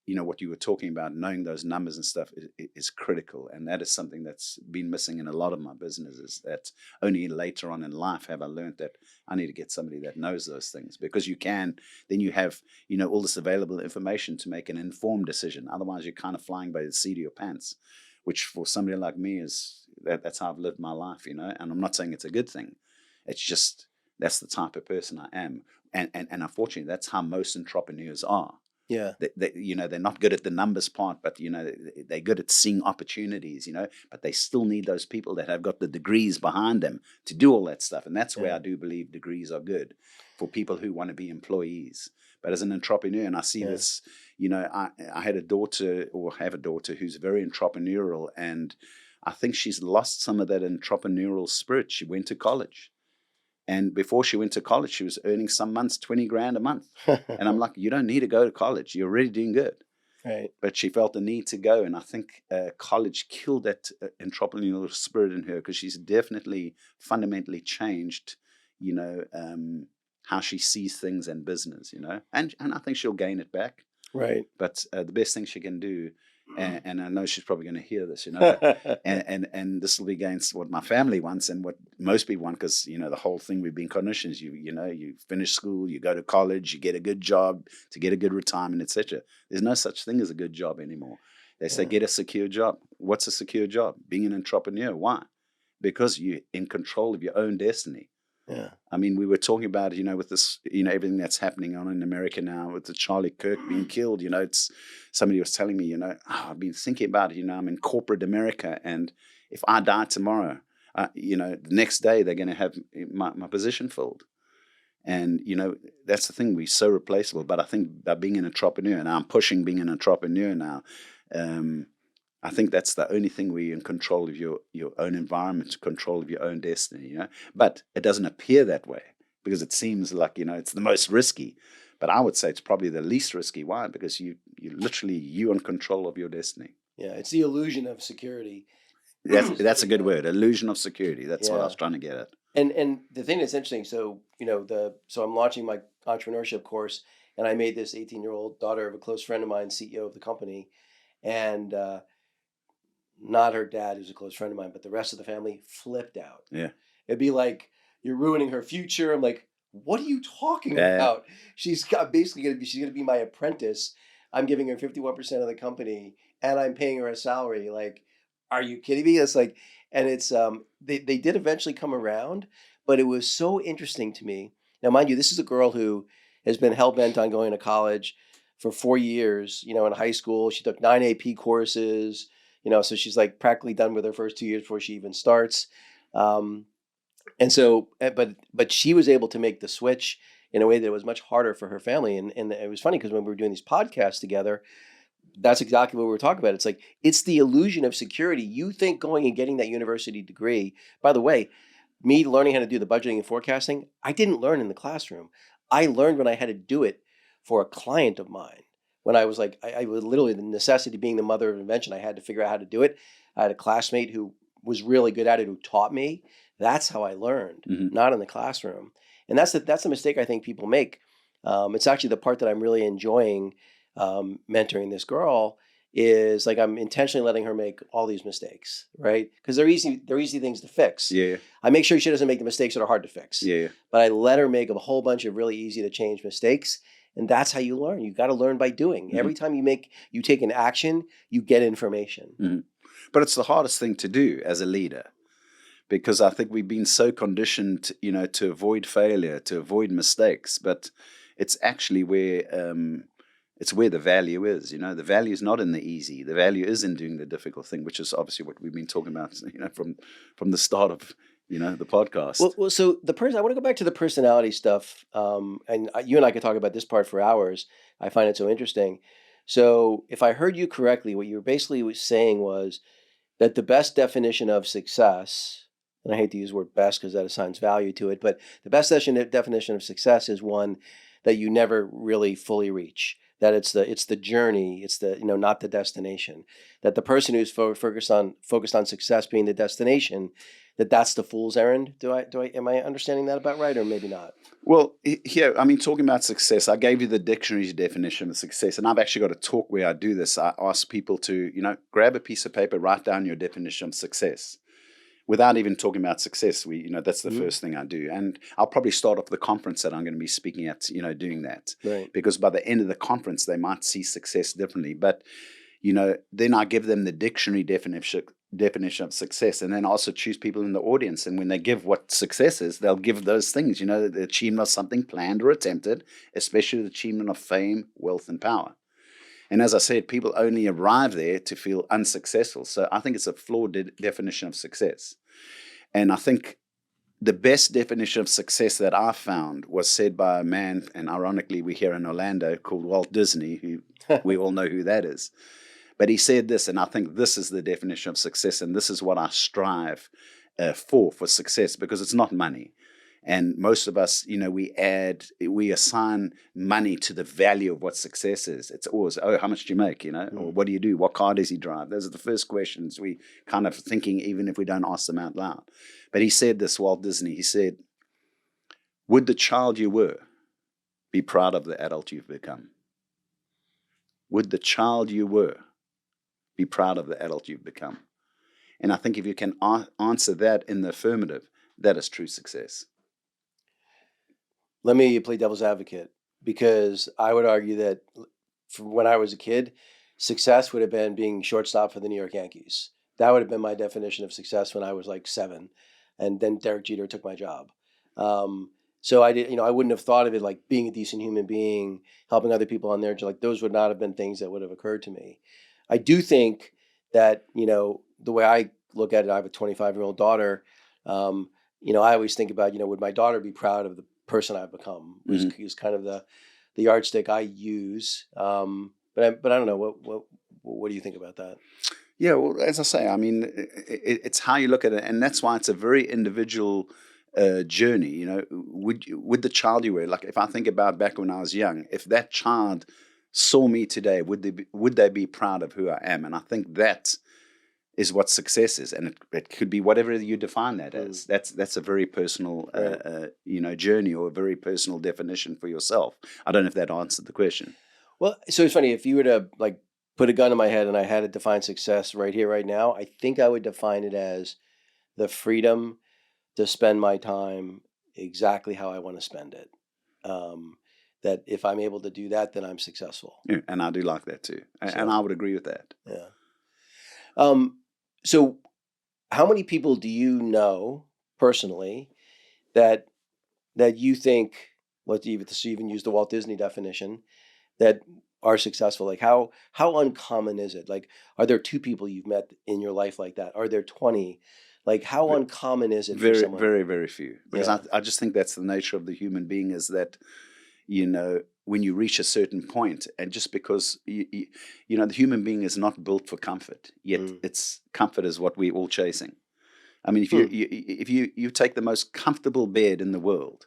what you were talking about, knowing those numbers and stuff is critical. And that is something that's been missing in a lot of my businesses, that only later on in life have I learned that I need to get somebody that knows those things, because then you have, all this available information to make an informed decision. Otherwise, you're kind of flying by the seat of your pants, which for somebody like me that's how I've lived my life, and I'm not saying it's a good thing. It's just, that's the type of person I am. And unfortunately, that's how most entrepreneurs are. Yeah. They're not good at the numbers part, but they're good at seeing opportunities, but they still need those people that have got the degrees behind them to do all that stuff. And that's where I do believe degrees are good for people who want to be employees. But as an entrepreneur, and I see this, I had a daughter, or have a daughter, who's very entrepreneurial, and I think she's lost some of that entrepreneurial spirit. She went to college. And before she went to college, she was earning some months $20,000 a month. And I'm like, you don't need to go to college. You're already doing good. Right. But she felt the need to go. And I think college killed that entrepreneurial spirit in her, because she's definitely fundamentally changed, how she sees things in business, and I think she'll gain it back. Right. But the best thing she can do, and I know she's probably going to hear this, and this will be against what my family wants and what most people want, because the whole thing we've been conditioned is you finish school, you go to college, you get a good job to get a good retirement, etc. There's no such thing as a good job anymore. They say get a secure job. What's a secure job? Being an entrepreneur. Why? Because you're in control of your own destiny. Yeah. I mean, we were talking about, with this, everything that's happening on in America now, with the Charlie Kirk being killed. It's somebody was telling me, I've been thinking about it. I'm in corporate America, and if I die tomorrow, the next day they're going to have my position filled. And that's the thing, we're so replaceable. But I think by being an entrepreneur, and I'm pushing being an entrepreneur now, I think that's the only thing where you're in control of your own environment, control of your own destiny, But it doesn't appear that way, because it seems like, it's the most risky. But I would say it's probably the least risky. Why? Because you're in control of your destiny. Yeah. It's the illusion of security. That's a good word. Illusion of security. That's what I was trying to get at. And the thing that's interesting, so I'm launching my entrepreneurship course, and I made this 18-year-old daughter of a close friend of mine CEO of the company, and not her dad, who's a close friend of mine, but the rest of the family flipped out. Yeah. It'd be like, you're ruining her future. I'm like, what are you talking about? She's basically she's gonna be my apprentice. I'm giving her 51% of the company, and I'm paying her a salary. Like, are you kidding me? It's like, and it's they did eventually come around, but it was so interesting to me. Now, mind you, this is a girl who has been hell bent on going to college for 4 years. In high school, she took 9 AP courses. So she's like practically done with her first 2 years before she even starts. And so, but she was able to make the switch in a way that was much harder for her family. And it was funny because when we were doing these podcasts together, that's exactly what we were talking about. It's like, it's the illusion of security. You think going and getting that university degree, by the way, me learning how to do the budgeting and forecasting, I didn't learn in the classroom. I learned when I had to do it for a client of mine. When I was like, I was literally, the necessity being the mother of invention, I had to figure out how to do it. I had a classmate who was really good at it, who taught me. That's how I learned, not in the classroom. And that's the mistake I think people make. It's actually the part that I'm really enjoying mentoring this girl, is like I'm intentionally letting her make all these mistakes, right? Because they're easy things to fix. Yeah. I make sure she doesn't make the mistakes that are hard to fix. Yeah. But I let her make a whole bunch of really easy to change mistakes. And that's how you learn. You got to learn by doing. Every time you take an action, you get information. But it's the hardest thing to do as a leader, because I think we've been so conditioned, to avoid failure, to avoid mistakes. But it's actually where the value is. The value is not in the easy. The value is in doing the difficult thing, which is obviously what we've been talking about, from the start of the podcast. Well, so I want to go back to the personality stuff, and you and I could talk about this part for hours. I find it so interesting. So, if I heard you correctly, what you were basically saying was that the best definition of success, and I hate to use the word best because that assigns value to it, but the best definition of success is one that you never really fully reach. That it's the journey, it's the not the destination. That the person who's focused on success being the destination, that's the fool's errand. Am I understanding that about right, or maybe not? Well, here, talking about success, I gave you the dictionary's definition of success, and I've actually got a talk where I do this. I ask people to, grab a piece of paper, write down your definition of success. Without even talking about success, that's the first thing I do. And I'll probably start off the conference that I'm going to be speaking at, doing that. Right. Because by the end of the conference, they might see success differently. But, then I give them the dictionary definition of success, and then also choose people in the audience. And when they give what success is, they'll give those things, the achievement of something planned or attempted, especially the achievement of fame, wealth, and power. And as I said, people only arrive there to feel unsuccessful. So I think it's a flawed definition of success. And I think the best definition of success that I found was said by a man, and ironically, we're here in Orlando, called Walt Disney, who we all know who that is. But he said this, and I think this is the definition of success, and this is what I strive for success, because it's not money. And most of us, we assign money to the value of what success is. It's always, how much do you make, or what do you do? What car does he drive? Those are the first questions we kind of thinking, even if we don't ask them out loud. But he said this, Walt Disney, he said, would the child you were be proud of the adult you've become? Would the child you were be proud of the adult you've become? And I think if you can answer that in the affirmative, that is true success. Let me play devil's advocate, because I would argue that from when I was a kid, success would have been being shortstop for the New York Yankees. That would have been my definition of success when I was like 7, and then Derek Jeter took my job. So I wouldn't have thought of it like being a decent human being, helping other people on their job. Like those would not have been things that would have occurred to me. I do think that the way I look at it, I have a 25-year-old daughter. I always think about would my daughter be proud of the person I've become? Is kind of the yardstick I use. But I don't know what do you think about that? Yeah, well, as I say, it's how you look at it, and that's why it's a very individual journey. Would the child you were, like if I think about back when I was young, if that child saw me today, would they be proud of who I am? And I think that is what success is, and it could be whatever you define that as. That's a very personal, journey, or a very personal definition for yourself. I don't know if that answered the question. Well, so it's funny, if you were to like put a gun in my head and I had to define success right here, right now, I think I would define it as the freedom to spend my time exactly how I want to spend it. That if I'm able to do that, then I'm successful. Yeah, and I do like that too, and I would agree with that. Yeah. So how many people do you know personally that you think, let's even use the Walt Disney definition, that are successful? Like how uncommon is it? Like, are there 2 people you've met in your life like that? Are there 20? Like, how uncommon is it for someone? Very, very few. Because I just think that's the nature of the human being, is that, when you reach a certain point, and just because, the human being is not built for comfort, yet its comfort is what we're all chasing. I mean, if you take the most comfortable bed in the world,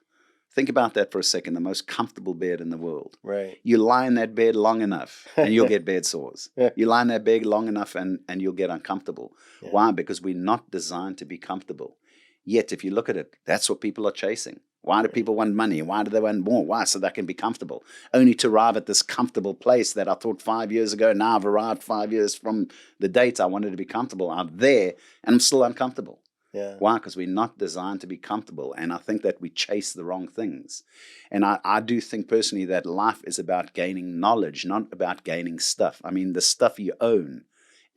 Think about that for a second. The most comfortable bed in the world. Right. You lie in that bed long enough and you'll get bed sores. Yeah. You lie in that bed long enough and you'll get uncomfortable. Yeah. Why? Because we're not designed to be comfortable. Yet, if you look at it, that's what people are chasing. Why do people want money? Why do they want more? Why? So they can be comfortable. Only to arrive at this comfortable place that I thought 5 years ago, now I've arrived 5 years from the date I wanted to be comfortable. I'm there and I'm still uncomfortable. Yeah. Why? Because we're not designed to be comfortable. And I think that we chase the wrong things. And I do think personally that life is about gaining knowledge, not about gaining stuff. I mean, the stuff you own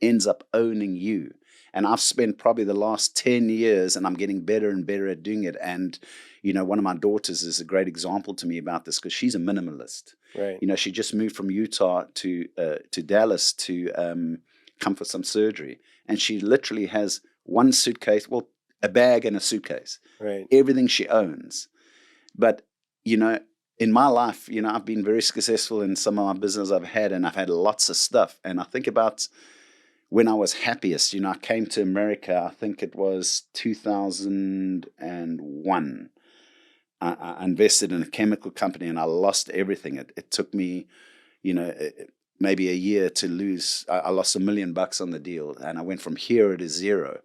ends up owning you. And I've spent probably the last 10 years, and I'm getting better and better at doing it. And, you know, one of my daughters is a great example to me about this because she's a minimalist. Right. You know, she just moved from Utah to Dallas to come for some surgery. And she literally has one suitcase, well, a bag and a suitcase. Right. Everything she owns. But, you know, in my life, you know, I've been very successful in some of my business I've had, and I've had lots of stuff. And I think about when I was happiest, you know, I came to America, I think it was 2001. I invested in a chemical company and I lost everything. It took me, you know, maybe a year to lose. I lost $1 million on the deal and I went from hero to zero.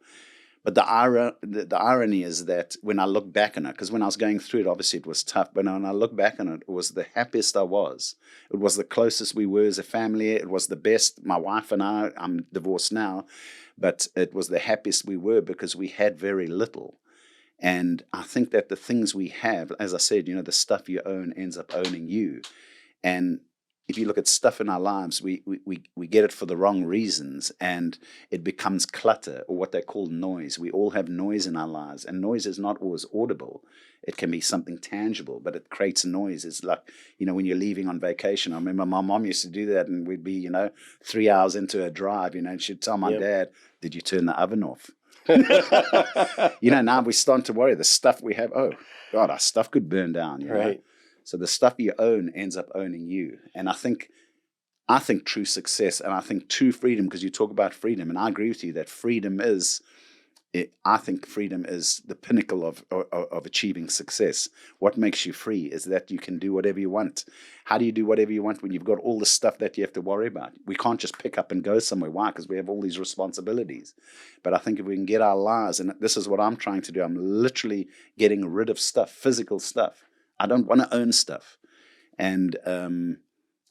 But the irony is that when I look back on it, because when I was going through it, obviously it was tough, but when I look back on it, it was the happiest I was. It was the closest we were as a family. It was the best. My wife and I'm divorced now, but it was the happiest we were because we had very little. And I think that the things we have, as I said, you know, the stuff you own ends up owning you. And if you look at stuff in our lives, we get it for the wrong reasons and it becomes clutter or what they call noise. We all have noise in our lives and noise is not always audible. It can be something tangible, but it creates noise. It's like, you know, when you're leaving on vacation, I remember my mom used to do that and we'd be, you know, 3 hours into a drive, you know, and she'd tell my dad, did you turn the oven off? You know, now we start to worry the stuff we have. Oh, God, our stuff could burn down, you know? So the stuff you own ends up owning you. And I think true success and I think true freedom, because you talk about freedom, and I agree with you that freedom is, I think freedom is the pinnacle of achieving success. What makes you free is that you can do whatever you want. How do you do whatever you want when you've got all the stuff that you have to worry about? We can't just pick up and go somewhere. Why? Because we have all these responsibilities. But I think if we can get our lives, and this is what I'm trying to do, I'm literally getting rid of stuff, physical stuff. I don't want to own stuff. And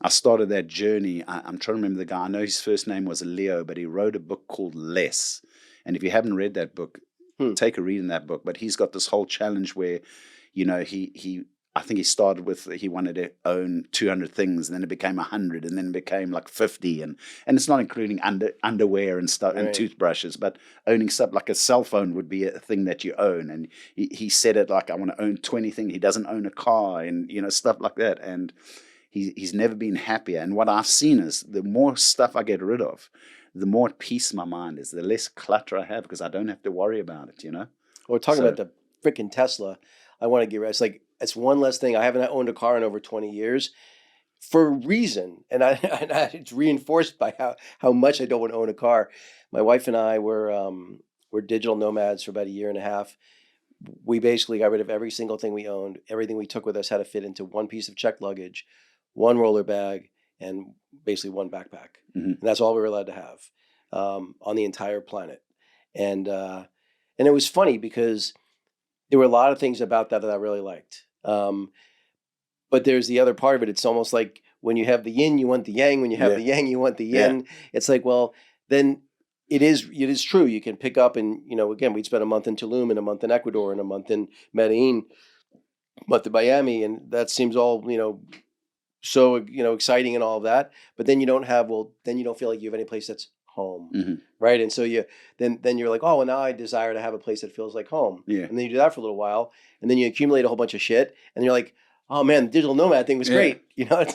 I started that journey. I'm trying to remember the guy. I know his first name was Leo, but he wrote a book called Less. And if you haven't read that book, take a read in that book. But he's got this whole challenge where, you know, I think he started with, he wanted to own 200 things, and then it became 100, and then it became like 50. And it's not including underwear and stuff and toothbrushes, but owning stuff like a cell phone would be a thing that you own. And he said it like, I want to own 20 things. He doesn't own a car and, you know, stuff like that. And he's never been happier. And what I've seen is the more stuff I get rid of, the more at peace my mind is, the less clutter I have because I don't have to worry about it, you know? Well, we're talking about the freaking Tesla. I want to get rid of. It's like, it's one less thing. I haven't owned a car in over 20 years for a reason. And it's reinforced by how much I don't want to own a car. My wife and I were digital nomads for about a year and a half. We basically got rid of every single thing we owned. Everything we took with us had to fit into one piece of checked luggage, one roller bag, and basically one backpack. Mm-hmm. And that's all we were allowed to have on the entire planet. And it was funny because there were a lot of things about that I really liked. But there's the other part of it. It's almost like when you have the yin, you want the yang. When you have the yang, you want the yin. Yeah. It's like, well, then it is true. You can pick up and, you know, again, we'd spend a month in Tulum and a month in Ecuador and a month in Medellin, a month in Miami. And that seems all, you know, so, you know, exciting and all of that. But then you don't feel like you have any place that's home. Mm-hmm. Right. And so then you're like, oh, well, now I desire to have a place that feels like home. Yeah. And then you do that for a little while and then you accumulate a whole bunch of shit and you're like, oh man, the digital nomad thing was great. You know,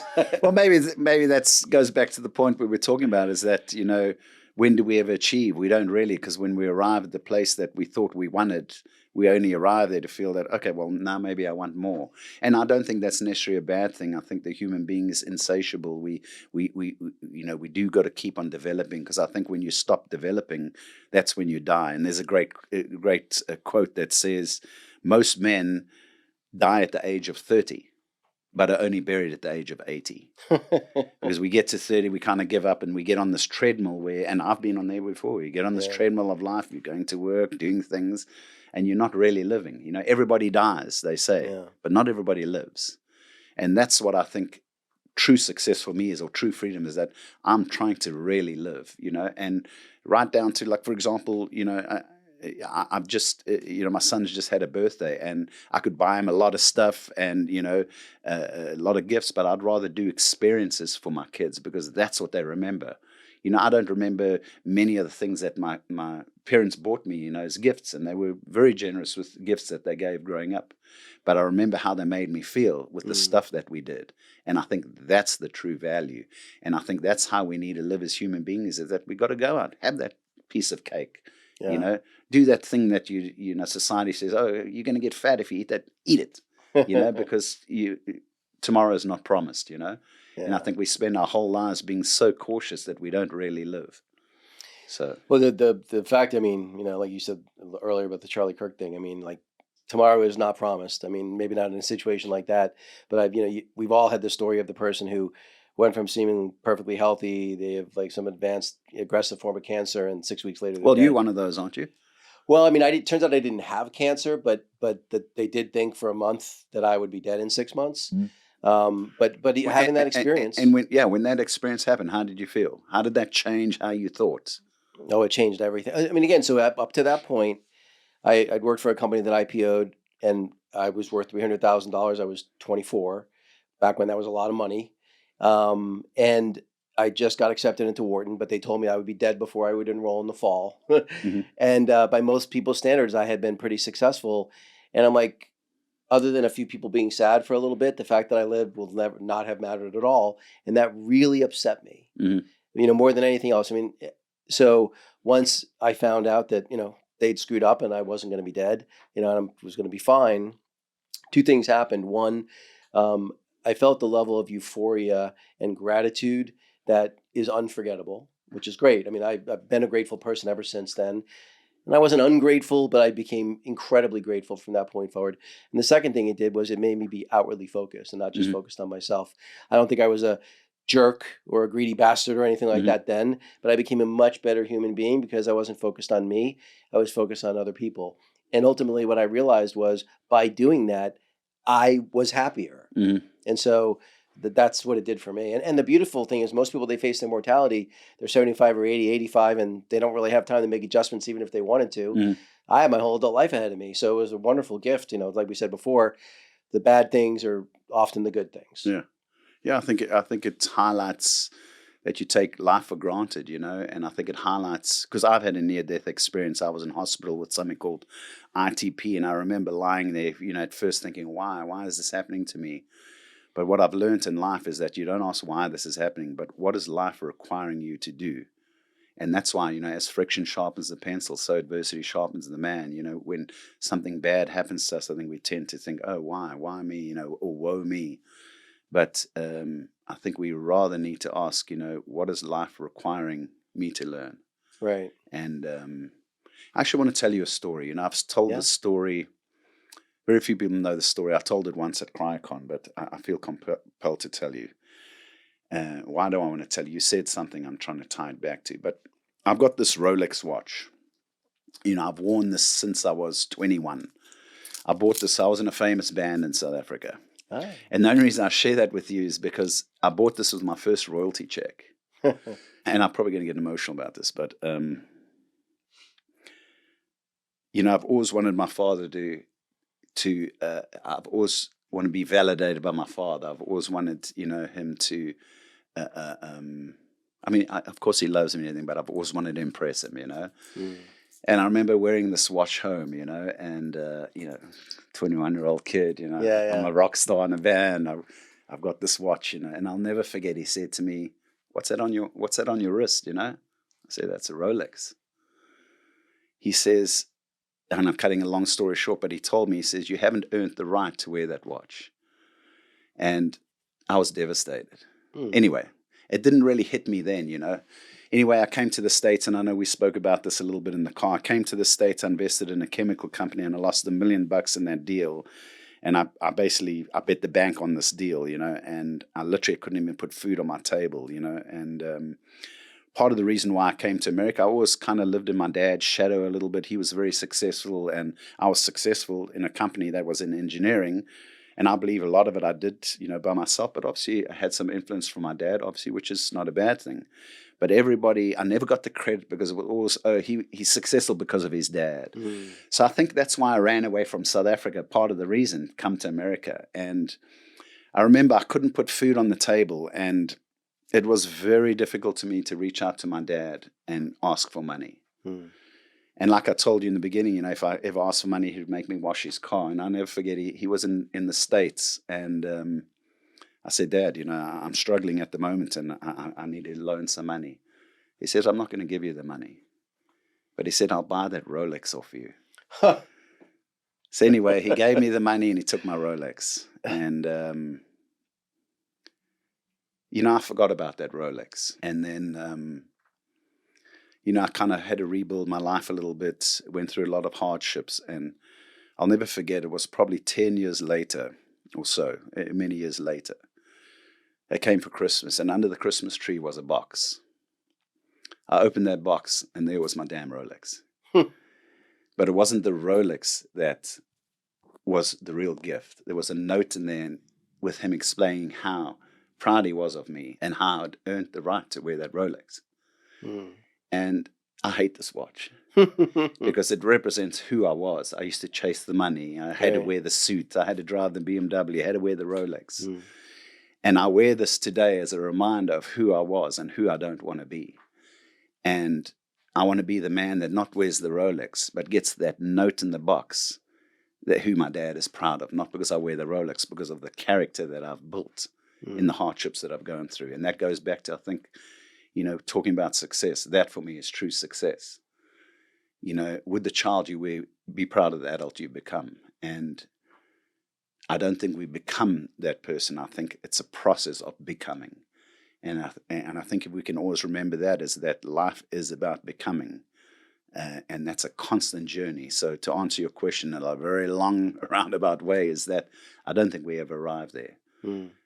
well, maybe that goes back to the point we were talking about, is that, you know, when do we ever achieve? We don't really, because when we arrive at the place that we thought we wanted, we only arrive there to feel that, okay, well, now maybe I want more. And I don't think that's necessarily a bad thing. I think the human being is insatiable. We you know, we do got to keep on developing, because I think when you stop developing, that's when you die. And there's a great quote that says, most men die at the age of 30, but are only buried at the age of 80. Because we get to 30, we kind of give up and we get on this treadmill where, and I've been on there before, you get on this treadmill of life, you're going to work, doing things, and you're not really living. You know, everybody dies, they say, but not everybody lives. And that's what I think true success for me is, or true freedom is, that I'm trying to really live, you know, and right down to, like, for example, you know, I've just, you know, my son's just had a birthday and I could buy him a lot of stuff and, you know, a lot of gifts, but I'd rather do experiences for my kids because that's what they remember. You know, I don't remember many of the things that my parents bought me, you know, as gifts, and they were very generous with gifts that they gave growing up. But I remember how they made me feel with the stuff that we did. And I think that's the true value. And I think that's how we need to live as human beings, is that we got to go out, have that piece of cake, you know, do that thing that you know, society says, oh, you're going to get fat if you eat that, eat it, you know, because tomorrow is not promised, you know. And I think we spend our whole lives being so cautious that we don't really live. So, well, the fact, I mean, you know, like you said earlier about the Charlie Kirk thing, I mean, like, tomorrow is not promised. I mean, maybe not in a situation like that, but you know, we've all had the story of the person who went from seeming perfectly healthy, they have like some advanced aggressive form of cancer, and 6 weeks later, well, you're one of those, aren't you? Well, I mean, turns out I didn't have cancer, but that they did think for a month that I would be dead in 6 months. But having that experience, and when that experience happened, how did you feel? How did that change how you thought? oh, it changed everything. I mean, again, so up to that point, I'd worked for a company that IPO'd, and I was worth $300,000. I was 24, back when that was a lot of money, and I just got accepted into Wharton, but they told me I would be dead before I would enroll in the fall. And by most people's standards, I had been pretty successful, and I'm like, other than a few people being sad for a little bit, the fact that I lived will never not have mattered at all, and that really upset me. You know, more than anything else. I mean, so once I found out that, you know, they'd screwed up and I wasn't going to be dead, you know, and I was going to be fine, two things happened. One, I felt the level of euphoria and gratitude that is unforgettable, which is great. I mean, I've been a grateful person ever since then. And I wasn't ungrateful, but I became incredibly grateful from that point forward. And the second thing it did was it made me be outwardly focused and not just focused on myself. I don't think I was a jerk or a greedy bastard or anything like that then, but I became a much better human being because I wasn't focused on me. I was focused on other people. And ultimately what I realized was by doing that, I was happier. And so that's what it did for me. And the beautiful thing is most people, they face their mortality, they're 75 or 80, 85, and they don't really have time to make adjustments even if they wanted to. I had my whole adult life ahead of me. So it was a wonderful gift. You know, like we said before, the bad things are often the good things. Yeah, I think it highlights that you take life for granted, you know, and I think it highlights, because I've had a near-death experience. I was in hospital with something called ITP, and I remember lying there, you know, at first thinking, why is this happening to me? But what I've learned in life is that you don't ask why this is happening, but what is life requiring you to do? And that's why, you know, as friction sharpens the pencil, so adversity sharpens the man. You know, when something bad happens to us, I think we tend to think, oh, why me, you know, or woe me. But I think we rather need to ask, you know, what is life requiring me to learn? Right. And I actually want to tell you a story. You know, I've told this story. Very few people know the story. I told it once at CryCON, but I feel compelled to tell you. Why do I want to tell you? You said something I'm trying to tie it back to. But I've got this Rolex watch. You know, I've worn this since I was 21. I bought this. I was in a famous band in South Africa. And the only reason I share that with you is because I bought this with my first royalty check. And I'm probably going to get emotional about this, but, you know, I've always wanted my father I've always want to be validated by my father. I've always wanted, you know, him to, I mean, of course he loves me and everything, but I've always wanted to impress him, you know. And I remember wearing this watch home, you know, and, you know, 21-year-old kid, you know, I'm a rock star in a band. I've got this watch, you know, and I'll never forget. He said to me, what's that on your wrist, you know? I said, that's a Rolex. He says, and I'm cutting a long story short, but he told me, he says, you haven't earned the right to wear that watch. And I was devastated. Anyway, it didn't really hit me then, you know. Anyway, I came to the States, and I know we spoke about this a little bit in the car. I came to the States, I invested in a chemical company, and I lost $1 million in that deal. And I basically, I bet the bank on this deal, you know, and I literally couldn't even put food on my table, you know. And part of the reason why I came to America, I always kind of lived in my dad's shadow a little bit. He was very successful, and I was successful in a company that was in engineering. And I believe a lot of it I did, you know, by myself, but obviously I had some influence from my dad, obviously, which is not a bad thing. But everybody, I never got the credit because it was always, oh, he's successful because of his dad. So I think that's why I ran away from South Africa. Part of the reason, come to America. And I remember I couldn't put food on the table, and it was very difficult to me to reach out to my dad and ask for money. And like I told you in the beginning, you know, if I ever asked for money, he'd make me wash his car. And I'll never forget, he was in the States, and I said, Dad, you know, I'm struggling at the moment, and I need to loan some money. He says, I'm not going to give you the money. But he said, I'll buy that Rolex off you. So anyway, he gave me the money, and he took my Rolex. And, you know, I forgot about that Rolex. And then, you know, I kind of had to rebuild my life a little bit, went through a lot of hardships. And I'll never forget, it was probably 10 years later or so, many years later. I came for Christmas, and under the Christmas tree was a box. I opened that box, and there was my damn Rolex. But it wasn't the Rolex that was the real gift. There was a note in there with him explaining how proud he was of me and how I'd earned the right to wear that Rolex. And I hate this watch because it represents who I was. I used to chase the money. I had to wear the suit. I had to drive the BMW. I had to wear the Rolex. And I wear this today as a reminder of who I was and who I don't want to be. And I want to be the man that not wears the Rolex, but gets that note in the box that who my dad is proud of, not because I wear the Rolex, because of the character that I've built in the hardships that I've gone through. And that goes back to, I think, you know, talking about success. That for me is true success. You know, with the child you were, be proud of the adult you become. And I don't think we become that person. I think it's a process of becoming. And I think if we can always remember that, is that life is about becoming. And that's a constant journey. So to answer your question in a very long roundabout way, is that I don't think we ever arrive there.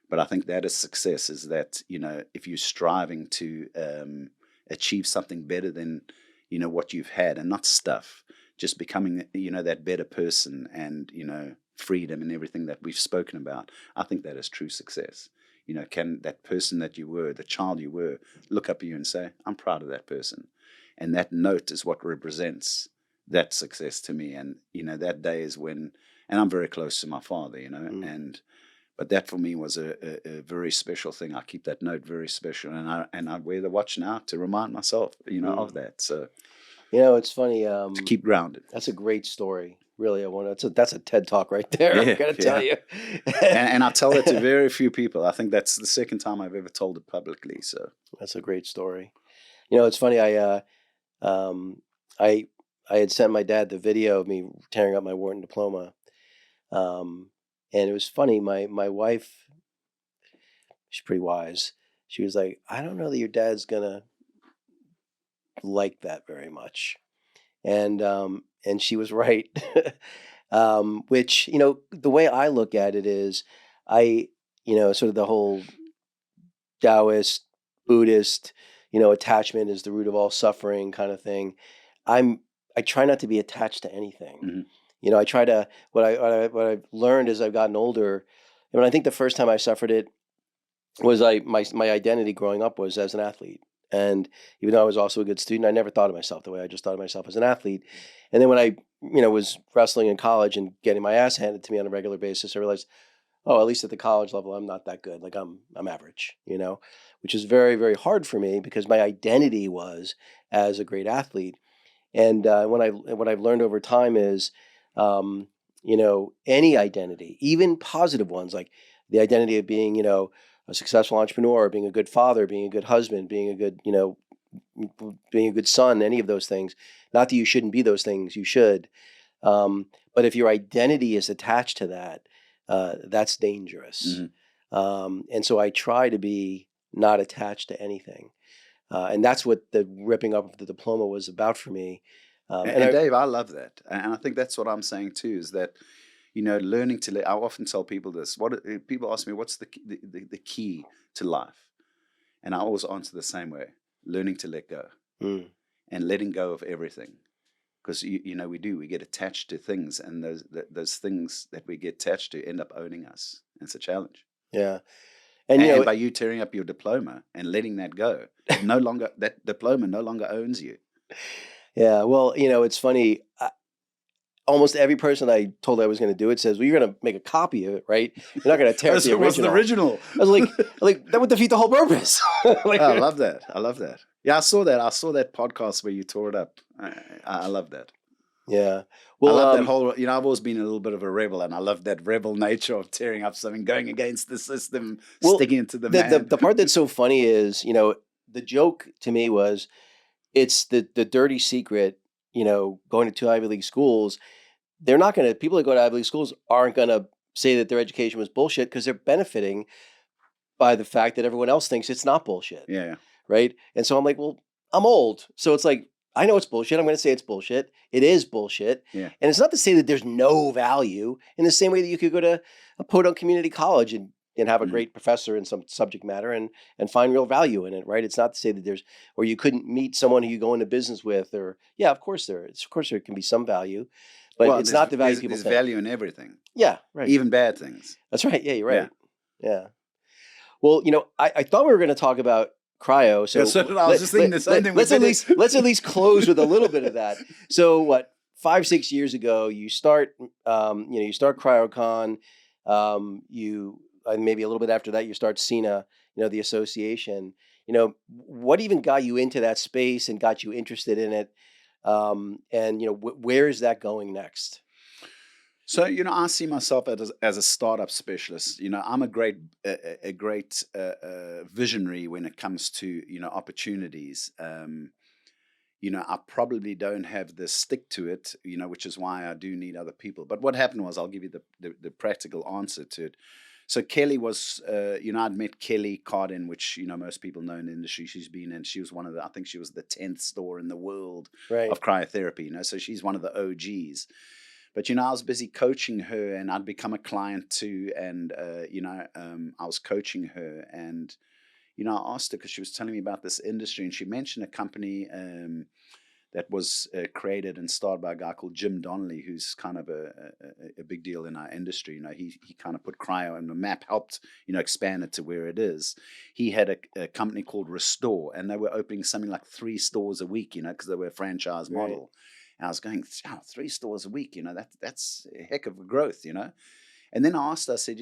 But I think that is success, is that, you know, if you're striving to achieve something better than, you know, what you've had, and not stuff, just becoming, you know, that better person, and, you know, freedom and everything that we've spoken about, I think that is true success. You know, can that person that you were, the child you were, look up at you and say, I'm proud of that person. And that note is what represents that success to me. And, you know, that day is when, and I'm very close to my father, you know, but that for me was a very special thing. I keep that note very special, and I wear the watch now to remind myself, you know, of that. So, you know, it's funny. To keep grounded. That's a great story. Really, that's a TED Talk right there. Yeah, I gotta tell you. and I tell it to very few people. I think that's the second time I've ever told it publicly. So that's a great story. You know, it's funny. I had sent my dad the video of me tearing up my Wharton diploma, and it was funny. My wife, she's pretty wise. She was like, I don't know that your dad's gonna like that very much, and she was right. Which, you know, the way I look at it is, you know, sort of the whole Taoist, Buddhist, you know, attachment is the root of all suffering kind of thing. I try not to be attached to anything. You know, I try to, what I've learned as I've gotten older, and I think the first time I suffered it was my identity growing up was as an athlete. And even though I was also a good student, I never thought of myself the way I just thought of myself as an athlete. And then when I, you know, was wrestling in college and getting my ass handed to me on a regular basis, I realized, oh, at least at the college level, I'm not that good. Like I'm average, you know, which is very, very hard for me because my identity was as a great athlete. And what I've learned over time is, you know, any identity, even positive ones, like the identity of being, you know, a successful entrepreneur, being a good father, being a good husband, being a good, you know, being a good son, any of those things. Not that you shouldn't be those things, you should. But if your identity is attached to that, that's dangerous. And so I try to be not attached to anything. And that's what the ripping up of the diploma was about for me. And Dave, I love that. And I think that's what I'm saying too, is that, learning to let. I often tell people this. People ask me, what's the key to life? And I always answer the same way: learning to let go and letting go of everything. Because we get attached to things, and those things that we get attached to end up owning us. And it's a challenge. Yeah. And by you tearing up your diploma and letting that go, that diploma no longer owns you. Yeah. Well, it's funny. Almost every person I told I was going to do it says, "Well, you're going to make a copy of it, right? You're not going to tear up the original." What's the original? I was like, that would defeat the whole purpose. I love that. Yeah, I saw that podcast where you tore it up. I love that. Yeah. Well, I love that whole, I've always been a little bit of a rebel, and I love that rebel nature of tearing up something, going against the system, sticking it to the man. The part that's so funny is, the joke to me was, it's the dirty secret, going to 2 Ivy League schools. People that go to Ivy League schools aren't going to say that their education was bullshit, because they're benefiting by the fact that everyone else thinks it's not bullshit. Yeah. Right. And so I'm like, well, I'm old. So it's like, I know it's bullshit. I'm going to say it's bullshit. It is bullshit. Yeah. And it's not to say that there's no value, in the same way that you could go to a podunk community college and have a great professor in some subject matter and find real value in it, right? It's not to say that or you couldn't meet someone who you go into business with, of course there can be some value, but it's not the value people think. There's value in everything. Yeah, right. Even bad things. That's right. Yeah, you're right. Yeah. Well, I thought we were going to talk about cryo. So I was just thinking the same thing. Let's at least close with a little bit of that. So what, 5-6 years ago, you start CryCON, and maybe a little bit after that, you start CINA, the association. What even got you into that space and got you interested in it? And where is that going next? So, I see myself as a startup specialist. I'm a great visionary when it comes to, opportunities. I probably don't have the stick to it, which is why I do need other people. But what happened was, I'll give you the practical answer to it. So Kelly was, I'd met Kelly Cardin, which, most people know in the industry. She's been in, she was one of I think she was the 10th store in the world of cryotherapy, so she's one of the OGs. But, I was busy coaching her, and I'd become a client too. And, I was coaching her, and, I asked her, because she was telling me about this industry, and she mentioned a company that was created and started by a guy called Jim Donnelly, who's kind of a big deal in our industry. He kind of put cryo on the map, helped, expand it to where it is. He had a company called Restore, and they were opening something like 3 stores a week, because they were a franchise model. Right. And I was going, 3 stores a week, that's a heck of a growth, And then I asked her, I said,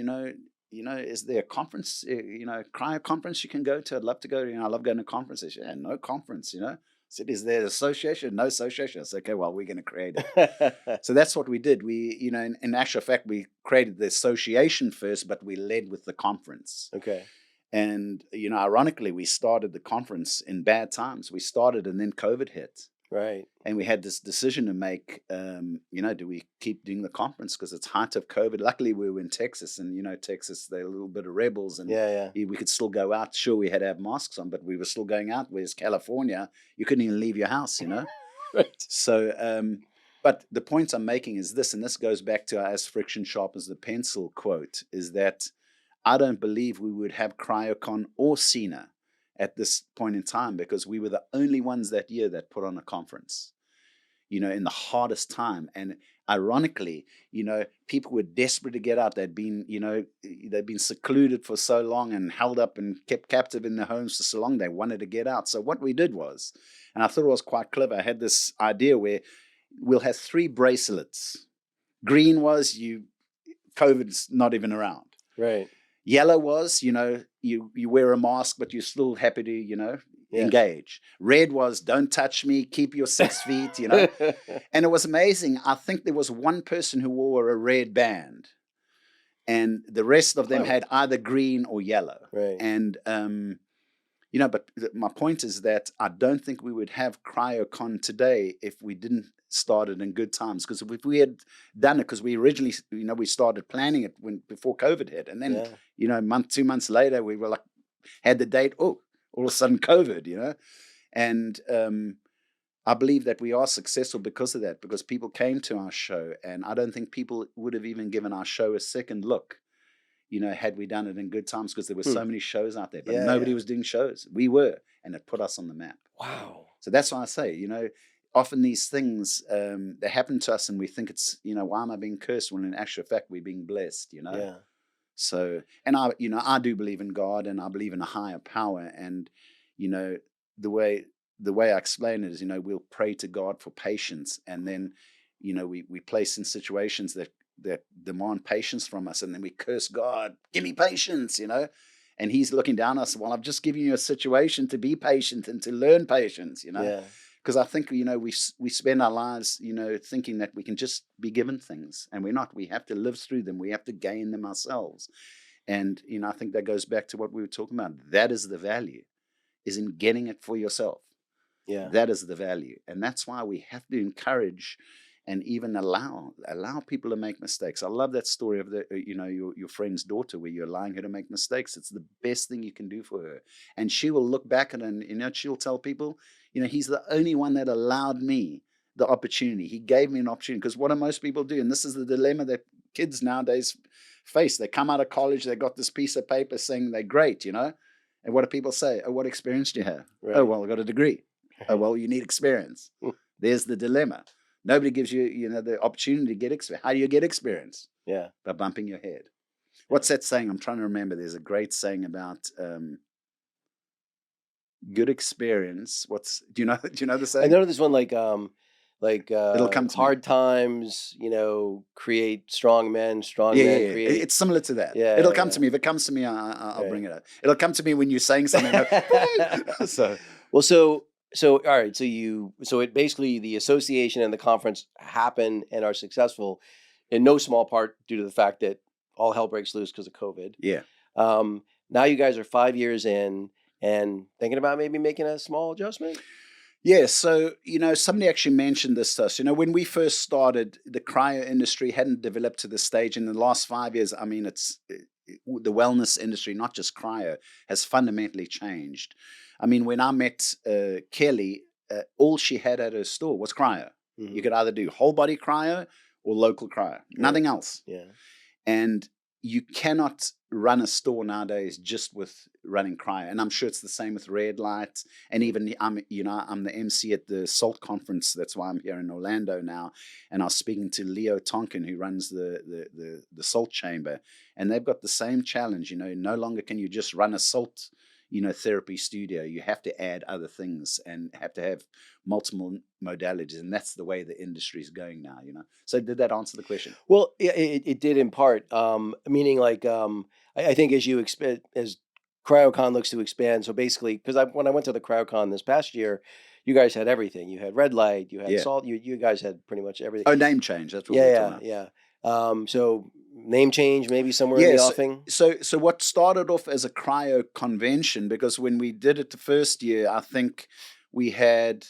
is there a conference, cryo conference you can go to? I'd love to go. I love going to conferences. Yeah, no conference, I said, is there an association? No association. I said, okay, well, we're going to create it. So that's what we did. We, in actual fact, we created the association first, but we led with the conference. Okay. And, ironically, we started the conference in bad times. We started, and then COVID hit. Right. And we had this decision to make, do we keep doing the conference? Because it's height of COVID. Luckily, we were in Texas, and, Texas, they're a little bit of rebels. And we could still go out. Sure, we had to have masks on, but we were still going out. Whereas California, you couldn't even leave your house, Right. So, but the point I'm making is this, and this goes back to as friction sharpens the pencil quote, is that I don't believe we would have CryCON or CINA at this point in time, because we were the only ones that year that put on a conference, in the hardest time. And ironically, people were desperate to get out. They'd been secluded for so long and held up and kept captive in their homes for so long. They wanted to get out. So what we did was, and I thought it was quite clever, I had this idea where we'll have 3 bracelets. Green was COVID's not even around. Right. Yellow was, you wear a mask, but you're still happy to, engage. Red was, don't touch me, keep your 6 feet, And it was amazing. I think there was one person who wore a red band, and the rest of them had either green or yellow. Right. And, but my point is that I don't think we would have CryCON today if we didn't start it in good times. Because if we had done it, because we originally, we started planning it before COVID hit. And then, 2 months later, we were had the date, all of a sudden COVID, And I believe that we are successful because of that, because people came to our show, and I don't think people would have even given our show a second look, had we done it in good times, because there were so many shows out there, but nobody was doing shows. We were, and it put us on the map. Wow. So that's why I say, often these things, they happen to us and we think it's, why am I being cursed? When in actual fact, we're being blessed, Yeah. So, and I do believe in God, and I believe in a higher power. And, the way I explain it is, we'll pray to God for patience. And then, we place in situations that demand patience from us. And then we curse God, give me patience, and he's looking down at us. Well, I've just given you a situation to be patient and to learn patience, Yeah. Because I think, we spend our lives, thinking that we can just be given things, and we're not. We have to live through them. We have to gain them ourselves. And, I think that goes back to what we were talking about. That is the value, is in getting it for yourself. Yeah. That is the value. And that's why we have to encourage and even allow people to make mistakes. I love that story of your friend's daughter, where you're allowing her to make mistakes. It's the best thing you can do for her. And she will look back at it, and she'll tell people, he's the only one that allowed me the opportunity. He gave me an opportunity. Because what do most people do? And this is the dilemma that kids nowadays face. They come out of college, they got this piece of paper saying they're great, and what do people say? Oh, what experience do you have? Right. Oh, well, I got a degree. Oh, well, you need experience. There's the dilemma. Nobody gives you, the opportunity to get experience. How do you get experience? Yeah. By bumping your head. What's that saying? I'm trying to remember. There's a great saying about good experience. Do you know the saying? I know this one, like It'll come to hard me. times, create strong men, strong Yeah, men create. It's similar to that. Yeah, It'll come to me. If it comes to me, I'll bring it up. It'll come to me when you're saying something. So all right. So it basically, the association and the conference happen and are successful in no small part due to the fact that all hell breaks loose because of COVID. Yeah. Now you guys are 5 years in and thinking about maybe making a small adjustment. Yeah, so, somebody actually mentioned this to us. When we first started, the cryo industry hadn't developed to the stage. In the last 5 years, I mean, the wellness industry, not just cryo, has fundamentally changed. I mean, when I met Kelly, all she had at her store was cryo. Mm-hmm. You could either do whole body cryo or local cryo, nothing else. Yeah. And you cannot run a store nowadays just with running cryo. And I'm sure it's the same with red light. And even I'm the MC at the SALT conference. That's why I'm here in Orlando now. And I was speaking to Leo Tonkin, who runs the SALT chamber. And they've got the same challenge. No longer can you just run a SALT therapy studio. You have to add other things and have to have multiple modalities, and that's the way the industry is going now. So did that answer the question? Well, it did in part. Meaning, like, I think as as CryCON looks to expand. So basically, because when I went to the CryCON this past year, you guys had everything. You had red light, you had salt. You guys had pretty much everything. Oh, name change. That's what we're talking about. Yeah. So name change, maybe somewhere in the offing. So what started off as a cryo convention, because when we did it the first year, I think we had,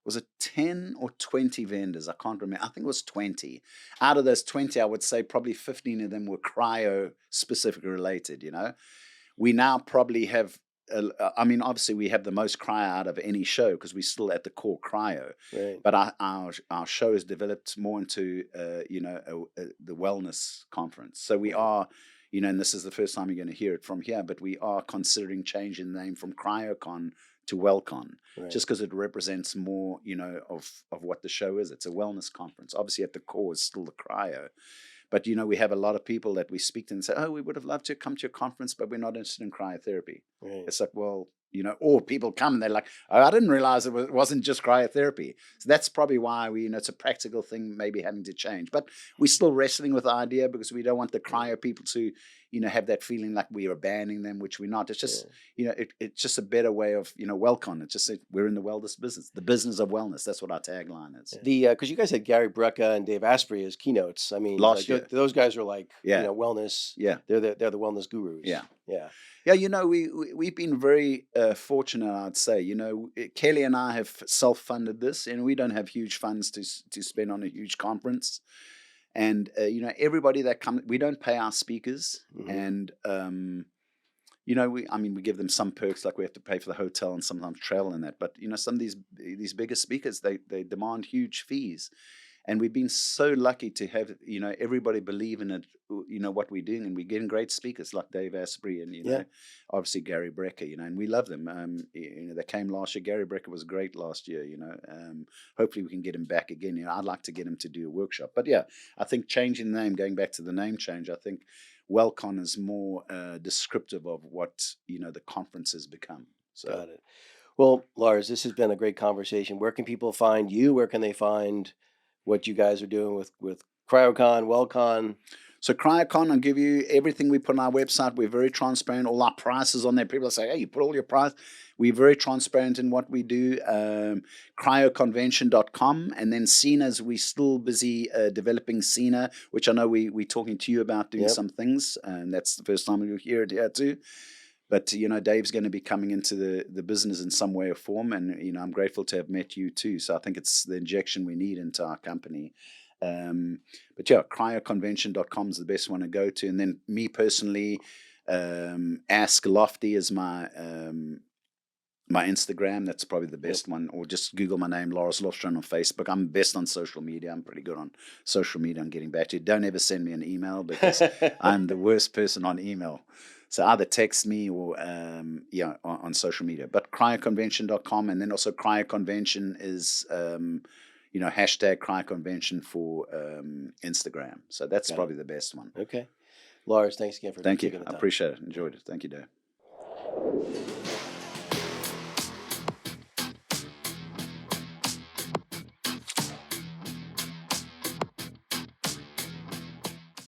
was it 10 or 20 vendors? I can't remember. I think it was 20. Out of those 20, I would say probably 15 of them were cryo specifically related, We now probably have, obviously we have the most cryo out of any show because we're still at the core cryo. Right. But our show has developed more into, the wellness conference. So we are, and this is the first time you're going to hear it from here, but we are considering changing the name from CryCON to WellCon, just because it represents more, of what the show is. It's a wellness conference. Obviously, at the core is still the cryo. But, we have a lot of people that we speak to and say, oh, we would have loved to come to your conference, but we're not interested in cryotherapy. Right. It's like, well, or people come and they're like, oh, I didn't realize it wasn't just cryotherapy. So that's probably why it's a practical thing maybe having to change. But we're still wrestling with the idea because we don't want the cryo people to, have that feeling like we are banning them, which we're not. It's just, it's just a better way of, WellCon. It's just we're in the wellness business, the business of wellness. That's what our tagline is. Because you guys had Gary Brecka and Dave Asprey as keynotes. I mean, last year, those guys are like, wellness. Yeah, they're the wellness gurus. Yeah. Yeah, we've been very fortunate, I'd say. Kelly and I have self-funded this, and we don't have huge funds to spend on a huge conference. And everybody that comes, we don't pay our speakers, and we give them some perks, like we have to pay for the hotel and sometimes travel and that. But some of these bigger speakers, they demand huge fees, and we've been so lucky to have everybody believe in it. What we're doing, and we're getting great speakers like Dave Asprey and Yeah. obviously Gary Brecker. And we love them. They came last year. Gary Brecker was great last year. Hopefully we can get him back again. I'd like to get him to do a workshop. But yeah, I think changing the name, going back to the name change, I think WellCon is more descriptive of what the conference has become. So. Got it. Well, Lars, this has been a great conversation. Where can people find you? Where can they find what you guys are doing with CryCON, WellCon? So CryCON, I'll give you everything we put on our website. We're very transparent. All our prices on there. People say, hey, you put all your price. We're very transparent in what we do. Cryoconvention.com. And then Cena's, we're still busy developing Cena, which I know we're talking to you about doing some things. And that's the first time you'll hear it here too. But, Dave's going to be coming into the business in some way or form. And, I'm grateful to have met you too. So I think it's the injection we need into our company. But yeah, cryoconvention.com is the best one to go to. And then me personally, Ask Lofty is my my Instagram. That's probably the best one. Or just Google my name, Lars Lofstrand, on Facebook. I'm best on social media. I'm pretty good on social media. I'm getting back to you. Don't ever send me an email because I'm the worst person on email. So either text me or on social media. But cryoconvention.com, and then also cryoconvention is hashtag CryConvention for Instagram. So that's probably the best one. Okay. Lars, thanks again for Thank you. taking the I time. appreciate it. Enjoyed it. Thank you, Dave.